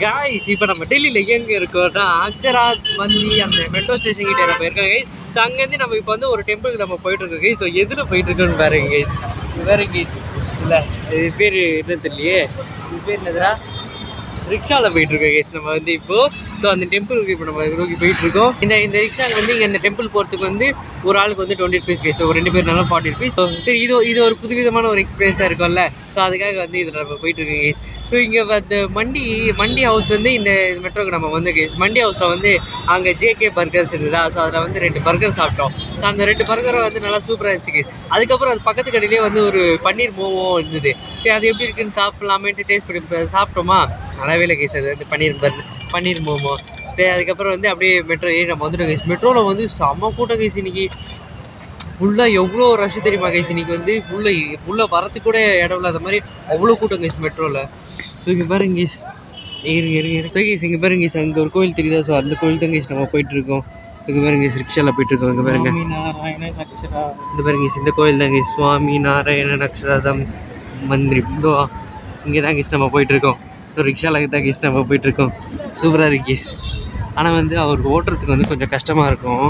Guys இப்போ நம்ம டெல்லியில எங்க இருக்கோம்னா அக்ஷராத் மந்தி அந்த மெட்ரோ ஸ்டேஷன் கிட்ட நம்ம இருக்கோம் கைஸ். ஸோ அங்கேருந்து நம்ம இப்போ வந்து ஒரு டெம்பிளுக்கு நம்ம போயிட்டு இருக்கோம் கைஸ். ஸோ எதில் போயிட்டு இருக்கோன்னு பாருங்க கைஸ். வேற கைஸ் இல்லை இது பேர் என்ன தெரியலையே, இது பேர் என்னதுடா, ரிக்ஷாவில் போயிட்டு இருக்கோம் கைஸ் நம்ம வந்து இப்போ. ஸோ அந்த டெம்பிளுக்கு இப்போ நம்ம நோக்கி போயிட்டு இருக்கோம். இந்த ரிக்ஷாவுக்கு வந்து இங்கே இந்த டெம்பிள் போகிறதுக்கு வந்து ஒரு ஆளுக்கு வந்து 20 rupees guys. So 2 பேர்னாலும் 40 rupees. So சரி இது ஒரு புதுவிதமான ஒரு எக்ஸ்பீரியன்ஸாக இருக்கும்ல. ஸோ அதுக்காக வந்து இதில் நம்ம போயிட்டு இருக்கோம் கைஸ். ஸோ இங்கே அந்த மண்டி ஹவுஸ் வந்து இந்த மெட்ரோக்கு நம்ம வந்து கைஸ் மண்டி ஹவுஸில் வந்து அங்கே ஜேகே பர்கர்ஸ் இருந்ததா. ஸோ அதில் வந்து 2 பர்கர் சாப்பிட்டோம். ஸோ அந்த 2 பர்கரும் வந்து நல்லா சூப்பராக இருந்துச்சு கைஸ். அதுக்கப்புறம் அது பக்கத்து கடையிலே வந்து ஒரு பன்னீர் மோமோ இருந்தது. சரி அது எப்படி இருக்குன்னு சாப்பிட்லாமேன்ட்டு டேஸ்ட் பண்ணி சாப்பிட்டோமா, நல்லாவே இல்லை கைஸ். அது வந்து பன்னீர் மோமோ. சரி அதுக்கப்புறம் வந்து அப்படியே மெட்ரோ ஏறி நம்ம வந்துட்டோம் கைஸ். மெட்ரோவில் வந்து செம்ம கூட்டம் கைஸ். இன்னைக்கு ஃபுல்லாக எவ்வளோ ரஷ் தெரியுமா கைஸ். இன்னைக்கு வந்து ஃபுல்லாக வரத்துக்கு கூட இடம் இல்லாத மாதிரி அவ்வளோ கூட்டம் கைஸ் மெட்ரோவில். ஸோ இங்கே பாருங்க கைஸ், ஏறு. ஸோ கைஸ் இங்கே பாருங்க கைஸ், அங்கே ஒரு கோயில் தெரியுதா. ஸோ அந்த கோயில் தான் கைஸ் நம்ம போயிட்டுருக்கோம். ஸோ இங்கே பாருங்க கைஸ், ரிக்ஷாவில் போயிட்டுருக்கோம். இங்கே பாருங்க இந்த பாருங்க கைஸ், இந்த கோயில் தான் கைஸ் சுவாமி நாராயண அக்ஷராதம் மந்திரி. இங்கே தான் கைஸ் நம்ம போயிட்டுருக்கோம். ஸோ ரிக்ஷாவில் தான் கைஸ் நம்ம போயிட்டுருக்கோம். சூப்பராக இருக்கு கைஸ். ஆனால் வந்து அவர் ஓட்டுறதுக்கு வந்து கொஞ்சம் கஷ்டமாக இருக்கும்.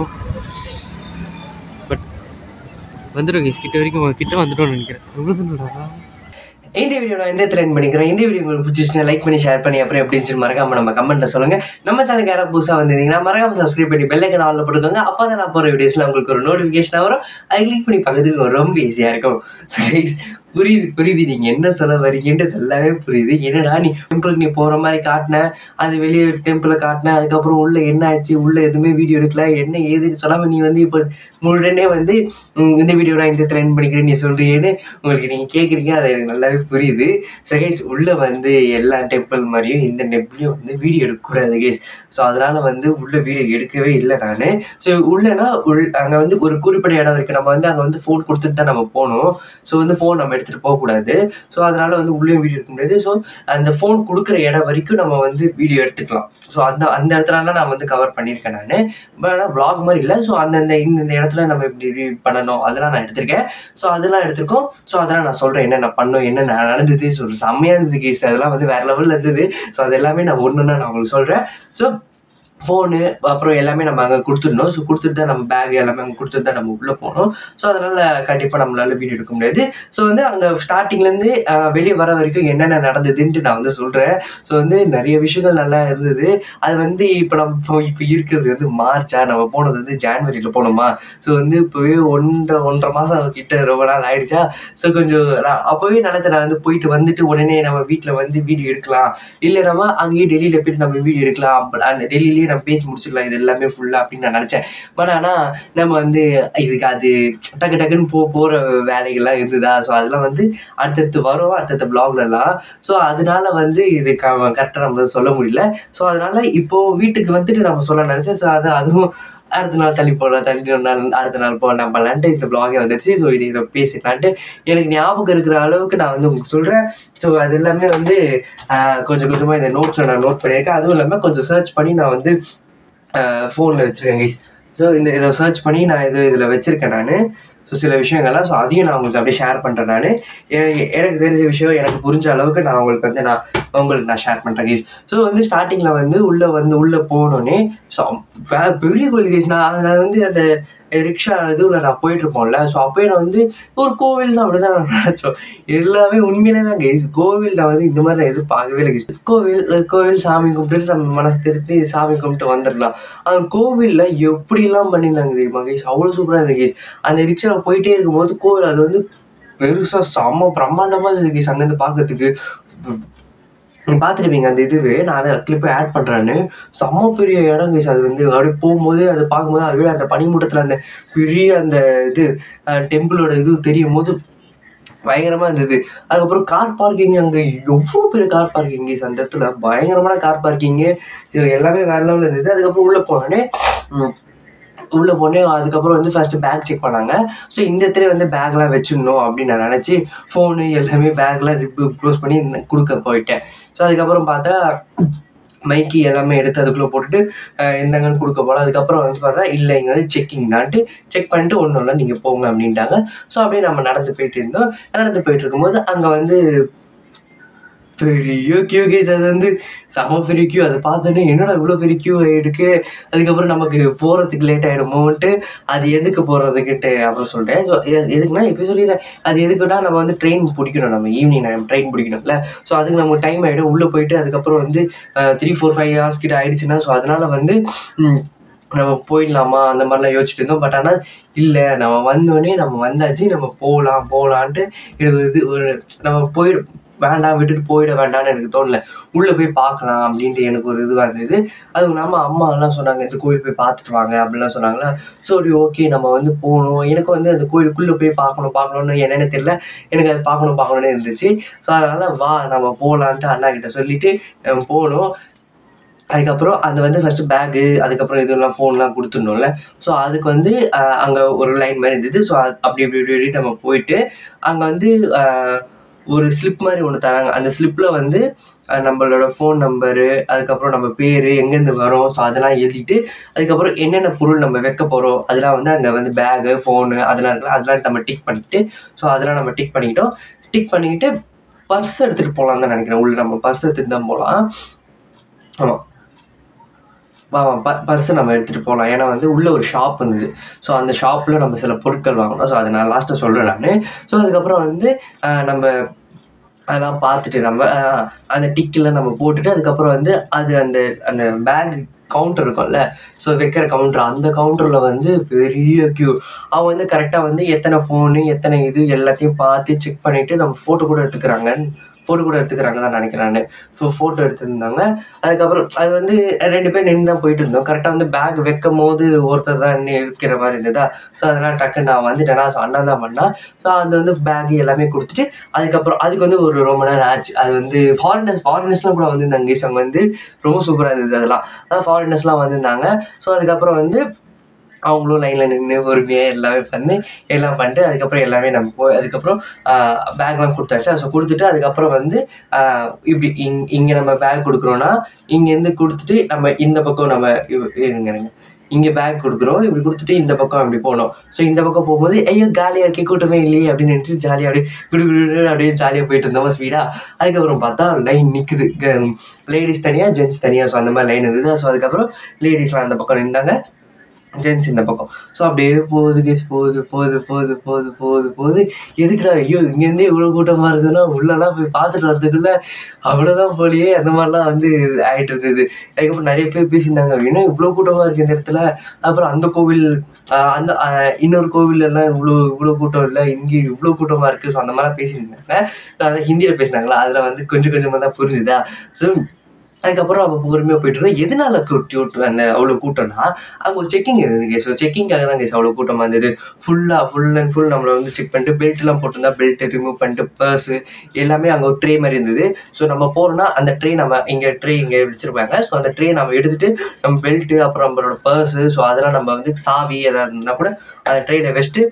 பட் வந்துடும் கைஸ், கிட்ட வந்துட்டோம்னு நினைக்கிறேன். எவ்வளோ இந்த வீடியோ நான் எந்த இடத்துல எண்ட் பண்ணிக்கிறேன். இந்த வீடியோ உங்களுக்கு பிடிச்சிச்சுன்னா லைக் பண்ணி ஷேர் பண்ணி அப்புறம் எப்படின்னு மறக்காம நம்ம கமெண்ட்ல சொல்லுங்க. நம்ம சேனலுக்கு யாராவது புதுசாக வந்திருந்தீங்கன்னா மறக்காம சப்ஸ்கிரைப் பண்ணி பெல் ஐகான் ஆல்ல போட்டுக்கோங்க. அப்போ தான் நான் போகிற வீடியோஸ்ல உங்களுக்கு ஒரு நோட்டிஃபிகேஷன் வரும். அதை கிளிக் பண்ணி பக்கத்துக்கு ரொம்ப ஈஸியாக இருக்கும். ஸோ புரியுது நீங்கள் என்ன சொல்ல வரீங்கன்ட்டு நல்லாவே புரியுது. என்னடா நீ டெம்பிளுக்கு நீ போகிற மாதிரி காட்டினேன், அது வெளியே டெம்பிளை காட்டினேன், அதுக்கப்புறம் உள்ள என்ன ஆச்சு, உள்ள எதுவுமே வீடியோ எடுக்கல, என்ன ஏதுன்னு சொல்லாமல் நீ வந்து இப்போ முழுடனே வந்து இந்த வீடியோ நான் இந்த ட்ரெண்ட் பண்ணிக்கிறேன் நீ சொல்கிறீன்னு உங்களுக்கு நீங்கள் கேட்குறீங்க. அது எனக்கு நல்லாவே புரியுது. ஸோ கைஸ் உள்ளே வந்து எல்லா டெம்பிள் மாதிரியும் இந்த டெம்பிளையும் வந்து வீடியோ எடுக்கக்கூடாது கைஸ். ஸோ அதனால் வந்து உள்ள வீடியோ எடுக்கவே இல்லை நான். ஸோ உள்ளனா அங்கே வந்து ஒரு குறிப்பிட்ட இடம் இருக்குது. நம்ம வந்து அங்கே வந்து ஃபோன் கொடுத்துட்டு தான் நம்ம போகணும். ஸோ வந்து ஃபோன் நம்ம எடுத்துகிட்டு போகக்கூடாது. ஸோ அதனால் வந்து உள்ளே வீடியோ எடுக்க முடியாது. ஸோ அந்த ஃபோன் கொடுக்குற இடம் வரைக்கும் நம்ம வந்து வீடியோ எடுத்துக்கலாம். ஸோ அந்த இடத்துலலாம் நான் வந்து கவர் பண்ணியிருக்கேன் நான். பட் ஆனால் வ்ளாக் மாதிரி இல்லை. ஸோ இந்த இடத்துல நம்ம இப்படி பண்ணணும் அதெல்லாம் நான் எடுத்திருக்கேன். ஸோ அதெல்லாம் எடுத்திருக்கோம். ஸோ அதெல்லாம் நான் சொல்கிறேன் என்னென்ன பண்ணோம், என்ன நடந்தது, சொல்கிறேன் செம்மையாக இருந்தது கேஸ். அதெல்லாம் வந்து வேறு லெவலில் இருந்தது. ஸோ அது எல்லாமே நான் ஒன்றுன்னா நான் உங்களுக்கு சொல்கிறேன். ஸோ ஃபோனு அப்புறம் எல்லாமே நம்ம அங்கே கொடுத்துடணும். ஸோ கொடுத்துட்டு தான் நம்ம பேக் எல்லாமே அங்கே கொடுத்துட்டு தான் நம்ம உள்ளே போகணும். ஸோ அதனால் கண்டிப்பாக நம்மளால வீடியோ எடுக்க முடியாது. ஸோ வந்து அங்கே ஸ்டார்டிங்லேருந்து வெளியே வர வரைக்கும் என்னென்ன நடந்ததுன்ட்டு நான் வந்து சொல்கிறேன். ஸோ வந்து நிறைய விஷயங்கள் நல்லா இருந்தது. அது வந்து இப்போ இருக்கிறது வந்து மார்ச்சா, நம்ம போனது வந்து ஜான்வரியில் போனோமா. ஸோ வந்து இப்போவே ஒன்றரை மாதம் கிட்ட ரொம்ப நாள் ஆயிடுச்சா. ஸோ கொஞ்சம் அப்போவே நினச்சேன் நான் வந்து போயிட்டு வந்துட்டு உடனே நம்ம வீட்டில் வந்து வீடியோ எடுக்கலாம், இல்லை நம்ம அங்கேயே டெல்லியில் போயிட்டு நம்ம வீடியோ எடுக்கலாம், அந்த டெல்லியிலேயே நம்ம பேசி முடிச்சுக்கலாம் இது எல்லாமே ஃபுல்லாக அப்படின்னு நான் நினச்சேன். பட் ஆனால் நம்ம வந்து இதுக்கு அது டக்குன்னு போகிற வேலைகள்லாம் இருந்ததா. ஸோ அதெல்லாம் வந்து அடுத்தடுத்து வரும் அடுத்தடுத்த பிளாக்லலாம். ஸோ அதனால வந்து இது கரெக்டாக நம்ம சொல்ல முடியல. ஸோ அதனால இப்போது வீட்டுக்கு வந்துட்டு நம்ம சொல்ல நினச்சேன். ஸோ அதுவும் அடுத்த நாள் தள்ளி போகலாம், அடுத்த நாள் போகலாம் பண்ணலான்ட்டு இந்த பிளாகே வந்துடுச்சு. ஸோ இதை பேசிக்கலான்ட்டு எனக்கு ஞாபகம் இருக்கிற அளவுக்கு நான் வந்து உங்களுக்கு சொல்கிறேன். ஸோ அது எல்லாமே வந்து கொஞ்சம் கொஞ்சமாக இந்த நோட்ஸில் நான் நோட் பண்ணியிருக்கேன். அதுவும் இல்லாமல் கொஞ்சம் சர்ச் பண்ணி நான் வந்து ஃபோனில் வச்சுருக்கேன் கைஸ். ஸோ இதை சர்ச் பண்ணி நான் இதில் வச்சுருக்கேன் நான். ஸோ சில விஷயங்கள்லாம் ஸோ அதையும் நான் உங்களுக்கு அப்படியே ஷேர் பண்ணுறேன் நான். எனக்கு தெரிஞ்ச விஷயம் எனக்கு புரிஞ்ச அளவுக்கு நான் உங்களுக்கு நான் ஷேர் பண்ணுறேன் கைஸ். ஸோ வந்து ஸ்டார்டிங்கில் வந்து உள்ளே போனோடனே ஸோ பெரிய கோயில் கைஸ். நான் அதை வந்து அந்த ரிக்ஷா இதுவில் நான் போயிட்டுருப்போம்ல. ஸோ அப்போயே நான் வந்து ஒரு கோவில் தான் அப்படி தான் நான் நினச்சோம். எல்லாமே உண்மையிலே தான் கைஸ். கோவில் நான் வந்து இந்த மாதிரி நான் எதிர்பார்க்கவே இல்லை கைஸ். கோவில் சாமி கும்பிட்டு நம்ம மனசு திருத்தி சாமி கும்பிட்டு வந்துடலாம். அந்த கோவிலில் எப்படிலாம் பண்ணியிருந்தாங்க தெரியுமா கைஸ், அவ்வளோ சூப்பராக இருந்தது கைஸ். அந்த ரிக்ஷாவில் போயிட்டே இருக்கும்போது கோவில் அது வந்து பெருசாக செம்ம பிரம்மாண்டமாக இருந்தது கைஸ். அங்கேருந்து பார்க்கறதுக்கு பார்த்துருப்பீங்க அந்த இதுவே. நான் அதை கிளிப்பை ஆட் பண்ணுறேன்னு. செம்ம பெரிய இடம் கைஸ். அது வந்து அப்படியே போகும்போது அதை பார்க்கும்போது அதுவே அந்த பனிமூட்டத்தில் அந்த பெரிய அந்த இது டெம்பிளோட இது தெரியும் போது பயங்கரமாக இருந்தது. அதுக்கப்புறம் கார் பார்க்கிங், அங்கே எவ்வளோ பெரிய கார் பார்க்கிங் கைஸ். அந்த இடத்துல பயங்கரமான கார் பார்க்கிங்கு எல்லாமே வேற லெவலில் இருந்தது. அதுக்கப்புறம் உள்ளே போனேன். அதுக்கப்புறம் வந்து ஃபஸ்ட்டு பேக் செக் பண்ணாங்க. ஸோ இந்த இடத்துல வந்து பேக்லாம் வச்சிடணும் அப்படின்னு நான் நினச்சி ஃபோனு எல்லாமே பேக்லாம் ஜிப்பு க்ளோஸ் பண்ணி கொடுக்க போயிட்டேன். ஸோ அதுக்கப்புறம் பார்த்தா மைக்கி எல்லாமே எடுத்து அதுக்குள்ளே போட்டுட்டு எந்தங்கன்னு கொடுக்க போகலாம். அதுக்கப்புறம் வந்து பார்த்தா இல்லை இங்கே வந்து செக்கிங் தான்ட்டு செக் பண்ணிட்டு ஒன்றும் இல்லை நீங்கள் போங்க அப்படின்ட்டாங்க. ஸோ அப்படியே நம்ம நடந்து போயிட்டு இருக்கும்போது அங்கே வந்து பெரிய கியூ கேஸ். அது வந்து செம பெரிய கியூ. அதை பார்த்தோன்னே என்னடா இவ்வளோ பெரிய கியூ ஆகிடுக்கு. அதுக்கப்புறம் நமக்கு போகிறதுக்கு லேட் ஆகிடுமோன்ட்டு அது எதுக்கு போகிறதுக்கிட்டு அப்புறம் சொல்லிட்டேன். ஸோ எதுக்குன்னா இப்போ சொல்லிடுறேன். அது எதுக்குன்னா நம்ம வந்து ட்ரெயின் பிடிக்கணும், நம்ம ஈவினிங் ட்ரெயின் பிடிக்கணும்ல. ஸோ அதுக்கு நமக்கு டைம் ஆகிடும். உள்ளே போயிட்டு அதுக்கப்புறம் வந்து 3-4-5 hours கிட்ட ஆகிடுச்சுன்னா ஸோ அதனால் வந்து நம்ம போயிடலாமா அந்த மாதிரிலாம் யோசிச்சுட்டு இருந்தோம். பட் ஆனால் இல்லை, நம்ம வந்தோடனே நம்ம வந்தாச்சு, நம்ம போகலான்ட்டு எனக்கு இது ஒரு நம்ம வேண்டாம் விட்டுட்டு போயிட வேண்டாம்னு எனக்கு தோணலை. உள்ளே போய் பார்க்கலாம் அப்படின்ட்டு எனக்கு ஒரு இதுவாக இருந்தது. அதுவும் இல்லாமல் அம்மா எல்லாம் சொன்னாங்க இந்த கோயில் போய் பார்த்துட்டு வாங்க அப்படிலாம் சொன்னாங்களா. சரி ஓகே நம்ம வந்து போகணும். எனக்கு வந்து அந்த கோயிலுக்குள்ளே போய் பார்க்கணும்னு என்னென்னு தெரியல, எனக்கு அது பார்க்கணும்னு இருந்துச்சு. ஸோ அதனால் வா நம்ம போகலான்ட்டு அண்ணா கிட்ட சொல்லிவிட்டு போகணும். அதுக்கப்புறம் அது வந்து ஃபஸ்ட்டு பேகு, அதுக்கப்புறம் இதெல்லாம் ஃபோன்லாம் கொடுத்துடணும்ல. ஸோ அதுக்கு வந்து அங்கே ஒரு லைன் மாதிரி இருந்தது. ஸோ அப்படி நம்ம போயிட்டு அங்கே வந்து ஒரு ஸ்லிப் மாதிரி ஒன்று தராங்க. அந்த ஸ்லிப்பில் வந்து நம்மளோட ஃபோன் நம்பரு, அதுக்கப்புறம் நம்ம பேர், எங்கேருந்து வரோம், ஸோ அதெல்லாம் எழுதிட்டு அதுக்கப்புறம் என்னென்ன பொருள் நம்ம வைக்க போகிறோம் அதெல்லாம் வந்து அங்கே வந்து பேகு, ஃபோனு அதெல்லாம் இருக்கலாம். அதெல்லாம் நம்ம டிக் பண்ணிவிட்டு ஸோ அதெல்லாம் நம்ம டிக் பண்ணிக்கிட்டு பர்ஸ் எடுத்துகிட்டு போகலான்னு தான் நினைக்கிறேன். உள்ள நம்ம பர்ஸ் எடுத்துகிட்டு தான் போகலாம். ஆமாம் பர்ஸை நம்ம எடுத்துகிட்டு போகலாம். ஏன்னா வந்து உள்ளே ஒரு ஷாப் இருந்தது. ஸோ அந்த ஷாப்பில் நம்ம சில பொருட்கள் வாங்கணும். ஸோ அதை நான் லாஸ்ட்டாக சொல்கிறேன் நான். ஸோ அதுக்கப்புறம் வந்து நம்ம அதெல்லாம் பார்த்துட்டு நம்ம அந்த டிக்கெல்லாம் நம்ம போட்டுட்டு அதுக்கப்புறம் வந்து அது அந்த அந்த பேக் கவுண்டர் இருக்கும்ல, ஸோ வைக்கிற கவுண்டர், அந்த கவுண்டரில் வந்து பெரிய க்யூ. அவங்க வந்து கரெக்டாக வந்து எத்தனை ஃபோனு எத்தனை இது எல்லாத்தையும் பார்த்து செக் பண்ணிவிட்டு நம்ம ஃபோட்டோ கூட எடுத்துக்கிறாங்க தான் நினைக்கிறான்னு. So photo எடுத்துருந்தாங்க. அதுக்கப்புறம் அது வந்து 2 பேர் நின்று தான் போயிட்டு இருந்தோம். கரெக்டாக வந்து பேக் வைக்கும் போது ஒருத்தர் தான் இருக்கிற மாதிரி இருந்ததா. ஸோ அதனால் டக்குன்னு நான் வந்துட்டேன்னா ஸோ அண்ணா தான் பண்ணால். ஸோ அது வந்து பேகு எல்லாமே கொடுத்துட்டு அதுக்கப்புறம் அதுக்கு வந்து ஒரு ரொம்ப நேரம் ஆச்சு. அது வந்து ஃபாரினர்ஸ்லாம் கூட வந்திருந்தாங்க. அங்கே வந்து ரொம்ப சூப்பராக இருந்தது. அதெல்லாம் ஃபாரினர்ஸ்லாம் வந்திருந்தாங்க. ஸோ அதுக்கப்புறம் வந்து அவங்களும் லைனில் நின்று பொறுமையாக எல்லாம் பண்ணிட்டு அதுக்கப்புறம் எல்லாமே நம்ம போய் அதுக்கப்புறம் பேக்லாம் கொடுத்தாச்சு. ஸோ கொடுத்துட்டு அதுக்கப்புறம் வந்து இப்படி இங்கே நம்ம பேக் கொடுக்குறோன்னா இங்கேருந்து கொடுத்துட்டு நம்ம இந்த பக்கம் நம்ம இங்கே பேக் கொடுக்குறோம், இப்படி கொடுத்துட்டு இந்த பக்கம் அப்படி போனோம். ஸோ இந்த பக்கம் போகும்போது ஐயோ காலியாக இருக்கே கூட்டமே இல்லையே அப்படின்னு நினச்சி ஜாலியாக அப்படியே ஜாலியாக போயிட்டு இருந்தோம் ஸ்பீடாக. அதுக்கப்புறம் பார்த்தா லைன் நிற்குது, லேடிஸ் தனியாக ஜென்ட்ஸ் தனியாக. ஸோ அந்த மாதிரி லைன் இருந்தது. ஸோ அதுக்கப்புறம் லேடிஸ்லாம் அந்த பக்கம் நின்றாங்க, ஜென்ஸ் இந்த பக்கம். ஸோ அப்படியே போகுது. எதுக்குடா ஐயோ இங்கேருந்தே இவ்வளோ கூட்டமாக இருக்குதுன்னா உள்ளெல்லாம் போய் பார்த்துட்டு வரதுக்குள்ள அவ்வளோதான் போலியே அந்த மாதிரிலாம் வந்து ஆகிட்டு இருந்தது. அதுக்கப்புறம் நிறைய பேர் பேசியிருந்தாங்க அப்படின்னா இவ்வளோ கூட்டமாக இருக்குது இந்த இடத்துல. அப்புறம் அந்த கோவில் அந்த இன்னொரு கோவில் எல்லாம் இவ்வளோ கூட்டம் இல்லை, இங்கே இவ்வளோ கூட்டமாக இருக்குது. ஸோ அந்த மாதிரிலாம் பேசியிருந்தாங்க. அதை ஹிந்தியில் பேசினாங்களா, அதில் வந்து கொஞ்சமாக தான் புரிஞ்சுதா. ஸோ அதுக்கப்புறம் அவள் பொறுமையாக போயிட்டு இருந்தோம். எதனால அந்த அவ்வளோ கூட்டம்னா அங்கே ஒரு செக்கிங் இருந்தது கேஸ். ஸோ செக்கிங்காக தான் கேஸ் அவ்வளோ கூட்டமாக இருந்தது. ஃபுல் அண்ட் ஃபுல் நம்மளை வந்து செக் பண்ணிட்டு பெல்ட்லாம் போட்டிருந்தா பெல்ட்டை ரிமூவ் பண்ணிட்டு பர்ஸு எல்லாமே அங்கே ஒரு ட்ரே மாதிரி இருந்தது. ஸோ நம்ம போகிறோன்னா அந்த ட்ரே நம்ம இங்கே வச்சுருப்பாங்க. ஸோ அந்த ட்ரே நம்ம எடுத்துகிட்டு நம்ம பெல்ட்டு அப்புறம் நம்மளோட பர்ஸு ஸோ அதெல்லாம் நம்ம வந்து சாவி எதாவது இருந்தால் கூட அந்த ட்ரேயில் வச்சுட்டு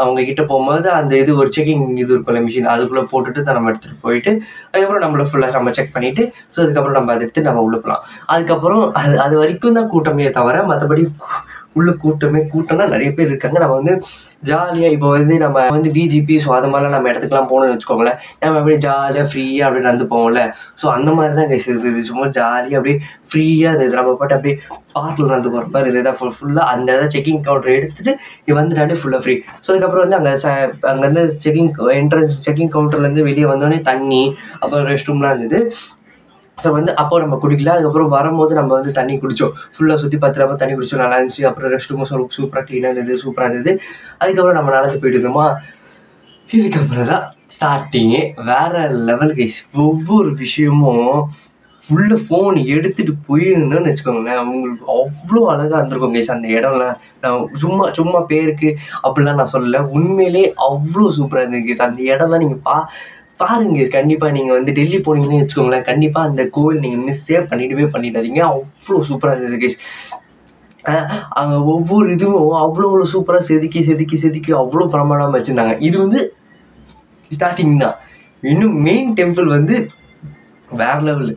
அவங்க கிட்ட போகும்போது அந்த இது ஒரு செக்கிங் இது இருக்கும்ல மிஷின், அதுக்குள்ளே போட்டுட்டு தான் நம்ம எடுத்துகிட்டு போயிட்டு அதுக்கப்புறம் நம்மளை ஃபுல்லாக நம்ம செக் பண்ணிவிட்டு ஸோ அதுக்கப்புறம் நம்ம அதை எடுத்து நம்ம உள்ள போகலாம். அதுக்கப்புறம் அது வரைக்கும் தான் கூட்டமே தவிர மற்றபடி உள்ள கூட்டம்னா நிறைய பேர் இருக்காங்க. நம்ம வந்து ஜாலியாக இப்போ வந்து நம்ம வந்து பிஜிபி ஸோ அது மாதிரிலாம் நம்ம இடத்துக்குலாம் போகணும்னு வச்சுக்கோங்களேன், நம்ம அப்படியே ஜாலியாக ஃப்ரீயாக அப்படியே நடந்து போவோம்ல. ஸோ அந்த மாதிரி தான் கைஸ் இருக்குது. சும்மா ஜாலியாக அப்படியே ஃப்ரீயாக இருந்தது. நம்ம பாட்டு அப்படியே பார்க்கில் நடந்து போகிற மாதிரி இருந்தது. ஃபுல்லாக அந்த இதை செக்கிங் கவுண்டர் எடுத்துகிட்டு இது வந்துட்டாலே ஃபுல்லாக ஃப்ரீ. ஸோ அதுக்கப்புறம் வந்து அங்கேருந்து செக்கிங் கவுண்டர்லேருந்து வெளியே வந்தோடனே தண்ணி அப்புறம் ரெஸ்ட் ரூம்லாம் இருந்தது. ஸோ வந்து அப்போ நம்ம குடிக்கல. அதுக்கப்புறம் வரும்போது நம்ம வந்து தண்ணி குடித்தோம், ஃபுல்லாக சுற்றி பார்த்துட்டு தண்ணி குடித்தோம், நல்லா இருந்துச்சு. அப்புறம் ரெஸ்ட் ரூமும் சூப்பராக க்ளீனாக இருந்தது. அதுக்கப்புறம் நம்ம நடந்து போயிட்டு இருந்தோமா. இதுக்கப்புறம் தான் ஸ்டார்டிங்கே வேறு லெவல் கைஸ். ஒவ்வொரு விஷயமும் ஃபுல்லாக ஃபோன் எடுத்துகிட்டு போயிருந்தோன்னு வச்சுக்கோங்களேன், அவங்களுக்கு அவ்வளோ அழகாக இருந்திருக்கும் கைஸ். அந்த இடம்லாம் நான் சும்மா பேருக்கு அப்படிலாம் நான் சொல்லலை, உண்மையிலே அவ்வளோ சூப்பராக இருந்தது கைஸ். அந்த இடம்லாம் நீங்கள் பாருங்க கண்டிப்பாக. நீங்கள் வந்து டெல்லி போனீங்கன்னு வச்சுக்கோங்களேன், கண்டிப்பாக அந்த கோவில் நீங்கள் மிஸ்ஸே பண்ணிடாதீங்க. அவ்வளோ சூப்பராக இருந்தது கைஸ். அங்கே ஒவ்வொரு இதுவும் அவ்வளோ சூப்பராக செதுக்கி அவ்வளோ பிரமாணமாக வச்சுருந்தாங்க. இது வந்து ஸ்டார்டிங் தான். இன்னும் மெயின் டெம்பிள் வந்து வேறு லெவலு.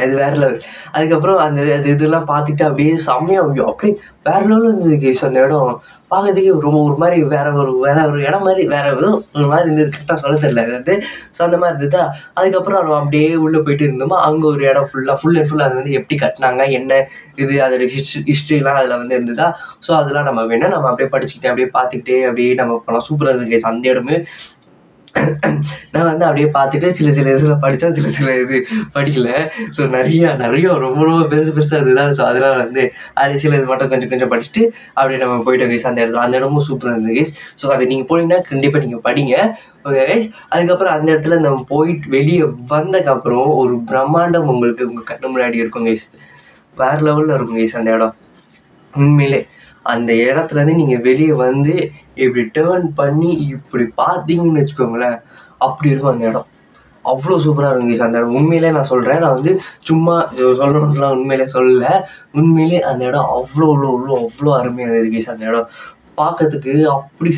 அது வேற லெவல். அதுக்கப்புறம் அது இதெல்லாம் பார்த்துட்டு அப்படியே செம்மையாக அப்படியே வேற லெவலில் இருந்தது கேஸ். அந்த இடம் பார்க்கறதுக்கே ரொம்ப ஒரு மாதிரி வேற ஒரு இடம் மாதிரி வேற எதுவும் ஒரு மாதிரி இருந்தது. கரெக்டாக சொல்ல தெரியல அது வந்து. ஸோ அந்த மாதிரி இருந்ததா. அதுக்கப்புறம் நம்ம அப்படியே உள்ளே போயிட்டு இருந்தோமா. அங்கே ஒரு இடம் ஃபுல் அண்ட் ஃபுல் அது வந்து எப்படி கட்டினாங்க என்ன இது அதோட ஹிஸ்ட்ரிலாம் அதில் வந்து இருந்ததா. ஸோ அதெல்லாம் நம்ம வேணால் நம்ம அப்படியே படிச்சுக்கிட்டே அப்படியே பார்த்துக்கிட்டே அப்படியே நம்ம போகலாம். சூப்பராக இருந்தது கேஸ் அந்த இடமே. நான் வந்து அப்படியே பார்த்துட்டு சில இதில் படித்தேன், சில இது படிக்கல. ஸோ நிறைய ரொம்ப பெருசாக இருந்ததா. ஸோ அதெல்லாம் வந்து அப்படியே சில இது மட்டும் கொஞ்சம் படிச்சுட்டு அப்படியே நம்ம போயிட்டோம் கைஸ் அந்த இடத்துல. அந்த இடமும் சூப்பராக இருந்தது கைஸ். ஸோ அதை நீங்கள் போனீங்கன்னா கண்டிப்பாக நீங்கள் படிங்க. Okay guys. அதுக்கப்புறம் அந்த இடத்துல நம்ம போயிட்டு வெளியே வந்ததுக்கப்புறம் ஒரு பிரம்மாண்டம் உங்களுக்கு உங்கள் கண்ணு முன்னாடி இருக்கும் கைஸ். வேறு லெவலில் இருக்கும் கைஸ் அந்த இடம். உண்மையிலே அந்த இடத்துலேருந்து நீங்கள் வெளியே வந்து இப்படி டேர்ன் பண்ணி இப்படி பார்த்தீங்கன்னு வச்சுக்கோங்களேன், அப்படி இருக்கும் அந்த இடம். அவ்வளோ சூப்பராக இருக்கும் கைஸ் அந்த இடம். உண்மையிலே நான் சொல்கிறேன், நான் வந்து சும்மா சொல்லணும்லாம் உண்மையிலே சொல்லலை. உண்மையிலே அந்த இடம் அவ்வளோ அருமையாக இருந்தது கைஸ். அந்த இடம் பார்க்கறதுக்கு அப்படி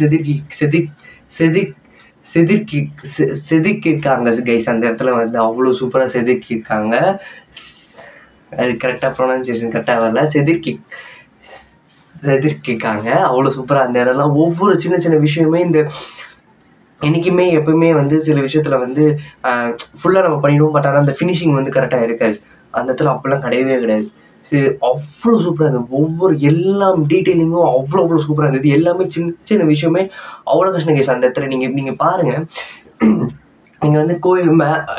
செதுக்கியிருக்காங்க கைஸ். அந்த இடத்துல வந்து அவ்வளோ சூப்பராக செதுக்கியிருக்காங்க. அது கரெக்டாக ப்ரொனன்சியேஷன் கரெக்டாக வரல. செதுக்கியிருக்காங்க அவ்வளோ சூப்பராக அந்த இடம்லாம். ஒவ்வொரு சின்ன விஷயமே இந்த என்றைக்குமே எப்பவுமே வந்து சில விஷயத்தில் வந்து ஃபுல்லாக நம்ம பண்ணிடுவோம். பட் ஆனால் அந்த ஃபினிஷிங் வந்து கரெக்டாக இருக்காது. அந்த இடத்துல அப்படிலாம் கிடையாது. சரி, அவ்வளோ சூப்பராக இருந்தது. ஒவ்வொரு எல்லாம் டீட்டெயிலிங்கும் அவ்வளோ சூப்பராக இருந்தது. எல்லாமே சின்ன விஷயமே அவ்வளோ கஷ்டம் கேஸ். அந்த இடத்துல நீங்கள் பாருங்கள். நீங்கள் வந்து கோயில்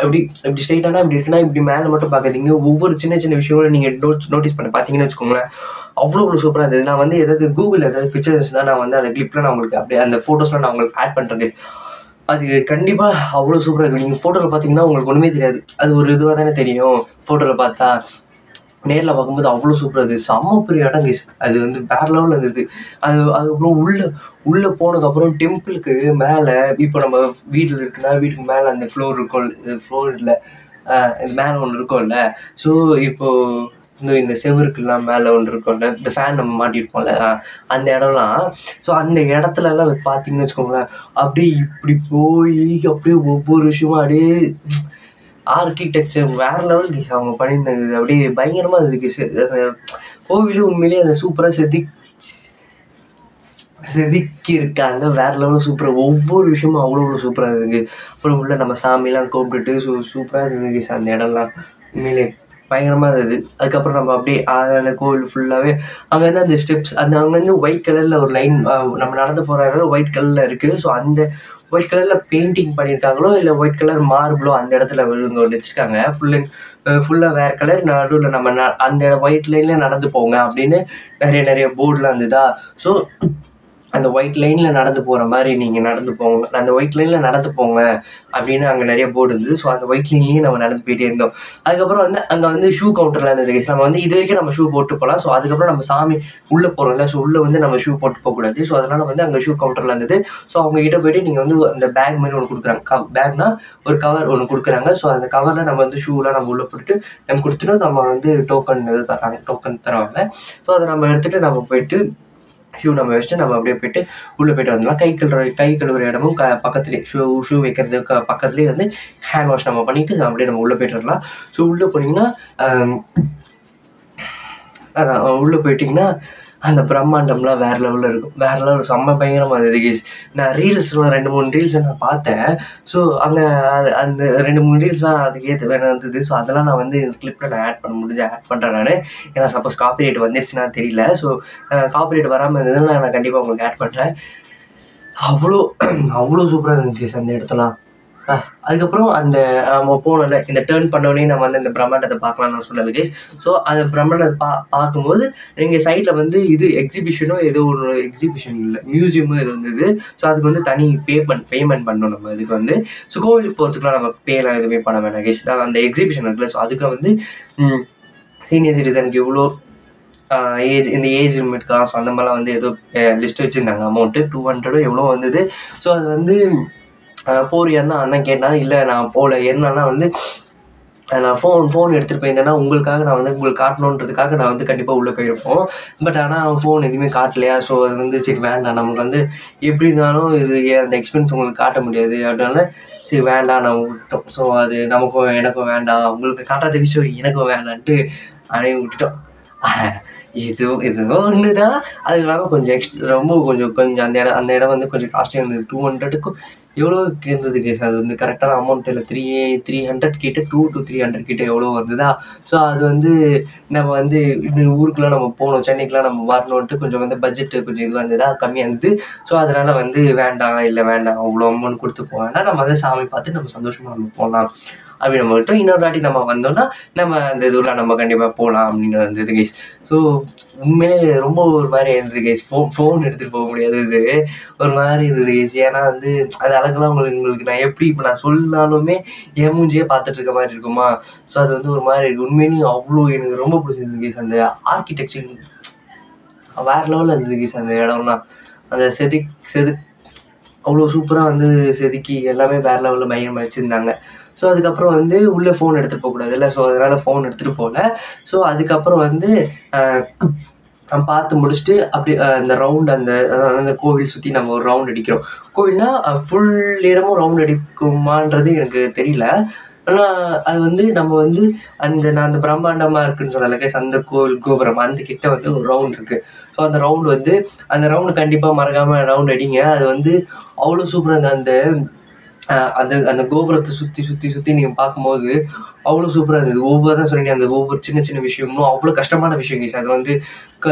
இப்படி ஸ்ட்ரைட்டானா இப்படி இருக்குன்னா இப்படி மேலே மட்டும் பார்க்காதீங்க. ஒவ்வொரு சின்ன விஷயங்களும் நீங்கள் நோட்டீஸ் பண்ண பார்த்தீங்கன்னு வச்சுக்கோங்களேன், அவ்வளோ சூப்பராக இருந்தது. நான் வந்து கூகுளில் ஏதாவது பிக்சர்ஸ் தான் நான் வந்து அந்த கிளிப்பில் நான் உங்களுக்கு அப்படியே அந்த ஃபோட்டோஸ்லாம் நான் உங்களுக்கு ஆட் பண்ணுறேன். அது கண்டிப்பாக அவ்வளோ சூப்பராக இருக்கும். நீங்கள் ஃபோட்டோவில் பார்த்தீங்கன்னா உங்களுக்கு ஒன்றுமே தெரியாது. அது ஒரு இதுவாக தானே தெரியும் ஃபோட்டோவில் பார்த்தா. நேரில் பார்க்கும்போது அவ்வளோ சூப்பராக இருந்தது. செம்ம பெரிய இடம் கைஸ். அது வந்து வேறு லெவலில் இருந்தது. அதுக்கப்புறம் உள்ளே போனதுக்கப்புறம் டெம்பிளுக்கு மேலே இப்போ நம்ம வீட்டில் இருக்குன்னா வீட்டுக்கு மேலே அந்த ஃப்ளோர் இல்லை இது மேலே ஒன்று இருக்கும்ல. ஸோ இப்போது இந்த செவருக்குலாம் மேலே ஒன்று இருக்கும்ல, இந்த ஃபேன் நம்ம மாட்டியிருப்போம்ல அந்த இடம்லாம். ஸோ அந்த இடத்துலலாம் பார்த்தீங்கன்னு வச்சுக்கோங்களேன், அப்படியே இப்படி போய் அப்படியே ஒவ்வொரு விஷயமும் அப்படியே ஆர்கிடெக்சர் வேறு லெவல் கேஸ் அவங்க பண்ணியிருந்தாங்க. அப்படியே பயங்கரமாக இருந்தது கேஸ். அந்த கோவிலும் உண்மையிலேயே அந்த சூப்பராக செதுக்கியிருக்காங்க. வேறு லெவலில் சூப்பராக ஒவ்வொரு விஷயமும் அவ்வளோ சூப்பராக இருந்தது. அப்புறம் உள்ள நம்ம சாமிலாம் கும்பிட்டுட்டு சூப்பராக இருந்தது கேஸ் அந்த இடம்லாம். உண்மையிலே பயங்கரமாக இருந்தது. அதுக்கப்புறம் நம்ம அப்படியே அந்த கோவில் ஃபுல்லாகவே அங்கேருந்து அந்த ஸ்டெப்ஸ் அங்கேருந்து ஒயிட் கலரில் ஒரு லைன் நம்ம நடந்து போகிற இடம் ஒயிட் கலரில் இருக்குது. ஸோ அந்த ஒயிட் கலரில் பெயிண்டிங் பண்ணியிருக்காங்களோ இல்லை ஒயிட் கலர் மார்பிளோ அந்த இடத்துல இவங்க வச்சுருக்காங்க. ஃபுல்லாக வேறு கலர் நடுவில் நம்ம அந்த ஒயிட் லைனில் நடந்து போங்க அப்படின்னு நிறைய போர்டெலாம் இருந்ததா. ஸோ அந்த ஒயிட் லைனில் நடந்து போகிற மாதிரி நீங்கள் நடந்து போங்க, அந்த ஒயிட் லைனில் நடந்து போங்க அப்படின்னு அங்கே நிறைய போர்டு இருந்தது. ஸோ அந்த ஒயிட் லைன்லேயே நம்ம நடந்து போயிட்டே இருந்தோம். அதுக்கப்புறம் வந்து அங்கே வந்து ஷூ கவுண்டர்லாம் இருந்தது. நம்ம வந்து இது வரைக்கும் நம்ம ஷூ போட்டு போகலாம். ஸோ அதுக்கப்புறம் நம்ம சாமி உள்ளே போகிறோம்ல, ஸோ உள்ளே வந்து நம்ம ஷூ போட்டு போகக்கூடாது. ஸோ அதனால் வந்து அங்கே ஷூ கவுண்டரில் இருந்தது. ஸோ அவங்ககிட்ட போய்ட்டு நீங்கள் வந்து அந்த பேக் மாதிரி ஒன்று கொடுக்குறாங்க. பேக்னா ஒரு கவர் ஒன்று கொடுக்குறாங்க. ஸோ அந்த கவரில் நம்ம வந்து ஷூலாம் நம்ம உள்ளே போட்டுட்டு நம்ம கொடுத்துட்டு நம்ம வந்து டோக்கன் தருவாங்க. ஸோ அதை நம்ம எடுத்துகிட்டு நம்ம போயிட்டு ஷூ நம்ம வச்சுட்டு நம்ம அப்படியே போய்ட்டு உள்ளே போய்ட்டு வந்துடலாம். கை கழுவுற இடமும் பக்கத்துலேயே ஷூ வைக்கிறதுக்கு பக்கத்துலேயே வந்து ஹேண்ட் வாஷ் நம்ம பண்ணிவிட்டு அப்படியே நம்ம உள்ளே போய்ட்டு வரலாம். ஸோ உள்ளே போனீங்கன்னா அதான் உள்ளே போயிட்டிங்கன்னா அந்த பிரம்மாண்டம்லாம் வேறு லெவலில் இருக்கும். வேறு லெவலில் செம்ம பயங்கரமாக இருந்தது கேஸ். நான் ரீல்ஸ்லாம் 2-3 ரீல்ஸை நான் பார்த்தேன். ஸோ அங்கே அந்த 2-3 ரீல்ஸ்லாம் அதுக்கு ஏற்ற வேணும் இருந்தது. ஸோ அதெல்லாம் நான் வந்து கிளிப்பில் நான் ஆட் பண்ணுறேன் நான். ஏன்னா சப்போஸ் காப்பிரைட் வந்துருச்சுன்னா தெரியல. ஸோ காப்பிரைட் வராமல் இருந்ததுன்னா நான் கண்டிப்பாக உங்களுக்கு ஆட் பண்ணுறேன். அவ்வளோ சூப்பராக இருந்தது கேஸ் அந்த இடத்துலாம். அதுக்கப்புறம் அந்த நம்ம போனோம்ல, இந்த டேர்ன் பண்ணோடனே நம்ம வந்து இந்த பிரம்மாண்டத்தை பார்க்கலாம் நான் சொன்னது கேஸ். ஸோ அந்த பிரம்மாண்டத்தை பார்க்கும்போது எங்கள் சைடில் வந்து இது எக்ஸிபிஷனோ ஏதோ ஒரு எக்ஸிபிஷன் இல்லை மியூசியமோ ஏதோ இருந்தது. ஸோ அதுக்கு வந்து தனி பேமெண்ட் பண்ணணும் நம்ம இதுக்கு வந்து. ஸோ கோவிலுக்கு போகிறதுக்குலாம் நம்ம பேலாம் எதுவுமே பண்ண வேண்டாம் கேஸ். அந்த எக்ஸிபிஷன் இருக்குல்ல, ஸோ அதுக்கு வந்து சீனியர் சிட்டிசனுக்கு இவ்வளோ இந்த ஏஜ் லிமிட் காசு அந்த மாதிரிலாம் வந்து ஏதோ லிஸ்ட் வச்சுருந்தாங்க. அமௌண்ட்டு 200 எவ்வளோ வந்தது. ஸோ அது வந்து போறியான்னா அண்ணன் கேட்டால் இல்லை நான் போகல. என்னன்னா வந்து நான் ஃபோன் எடுத்துகிட்டு போயிருந்தேன்னா உங்களுக்காக நான் வந்து உங்களுக்கு காட்டணுன்றதுக்காக நான் வந்து கண்டிப்பாக உள்ளே போயிருப்போம். பட் ஆனால் ஃபோன் எதுவுமே காட்டலையா, ஸோ அது வந்து சரி வேண்டாம், நமக்கு வந்து எப்படி இருந்தாலும் இது அந்த எக்ஸ்பீரியன்ஸ் உங்களுக்கு காட்ட முடியாது. அதனால சரி வேண்டாம் நம்ம விட்டோம். ஸோ அது எனக்கும் வேண்டாம், உங்களுக்கு காட்டாத விஷயம் எனக்கும் வேண்டான்ட்டு அதையும் விட்டுட்டோம். இதுவும் ஒன்று தான். அதுவும் இல்லாமல் கொஞ்சம் ரொம்ப கொஞ்சம் அந்த இடம் வந்து கொஞ்சம் காஸ்ட்லியாக இருந்தது. 200க்கும் எவ்வளோ இருந்தது கேஸ், அது வந்து கரெக்டான அமௌண்ட் தெரியல. 300 கிட்ட 2 to 300 கிட்ட எவ்வளோ வருதுதா. ஸோ அது வந்து நம்ம வந்து இன்னும் ஊருக்குலாம் நம்ம போகணும், சென்னைக்குலாம் நம்ம வரணுன்ட்டு கொஞ்சம் வந்து பட்ஜெட்டு கொஞ்சம் இது வந்ததா, கம்மியாக இருந்தது. ஸோ அதனால் வந்து வேண்டாம் அவ்வளோ அமௌண்ட் கொடுத்து போவேன்னா நம்ம வந்து சாமி பார்த்துட்டு நம்ம சந்தோஷமாக நம்ம போகலாம் அப்படி நம்ம விட்டோம். இன்னொரு வாட்டி நம்ம வந்தோம்னா நம்ம அந்த இதுலாம் நம்ம கண்டிப்பாக போகலாம் அப்படின்னு இருந்தது கைஸ். ஸோ உண்மையிலே ரொம்ப ஒரு மாதிரி இருந்தது கைஸ். ஃபோன் எடுத்துகிட்டு போக முடியாதது ஒரு மாதிரி இருந்தது கைஸ். ஏன்னா வந்து அது அழகெல்லாம் உங்களுக்கு நான் எப்படி இப்போ நான் சொன்னாலுமே என் மூஞ்சியே பார்த்துட்டு இருக்க மாதிரி இருக்குமா. ஸோ அது வந்து ஒரு மாதிரி இருக்குது. உண்மையிலேயும் அவ்வளோ எனக்கு ரொம்ப பிடிச்சிருந்தது கைஸ். அந்த ஆர்கிடெக்சர் வேறு லெவலில் இருந்தது கைஸ். அந்த இடம்லாம் அந்த செதுக் அவ்வளோ சூப்பராக வந்து செதுக்கி எல்லாமே வேறு லெவலில் பயங்கரமாக வச்சுருந்தாங்க. ஸோ அதுக்கப்புறம் வந்து உள்ளே ஃபோன் எடுத்துகிட்டு போகக்கூடாதுல்ல, ஸோ அதனால் ஃபோன் எடுத்துகிட்டு போகல. ஸோ அதுக்கப்புறம் வந்து பார்த்து முடிச்சுட்டு அப்படி அந்த ரவுண்ட் அந்த கோவில் சுற்றி நம்ம ஒரு ரவுண்ட் அடிக்கிறோம். கோவில்னால் ஃபுல் இடமும் ரவுண்ட் அடிக்குமான்றது எனக்கு தெரியல. ஆனால் அது வந்து நம்ம வந்து நான் அந்த பிரம்மாண்டமாக இருக்குன்னு சொன்னால கைஸ், அந்த கோவில் கோபுரம் அந்த கிட்ட வந்து ஒரு ரவுண்ட் இருக்குது. ஸோ அந்த ரவுண்டு கண்டிப்பாக மறக்காமல் ரவுண்ட் அடிங்க. அது வந்து அவ்வளோ சூப்பராக அந்த கோபுரத்தை சுற்றி நீங்கள் பார்க்கும்போது அவ்வளோ சூப்பராக இருந்தது. தான் சொன்னீங்க, அந்த ஒவ்வொரு சின்ன சின்ன விஷயமும் அவ்வளோ கஷ்டமான விஷயம் கைஸ். அது வந்து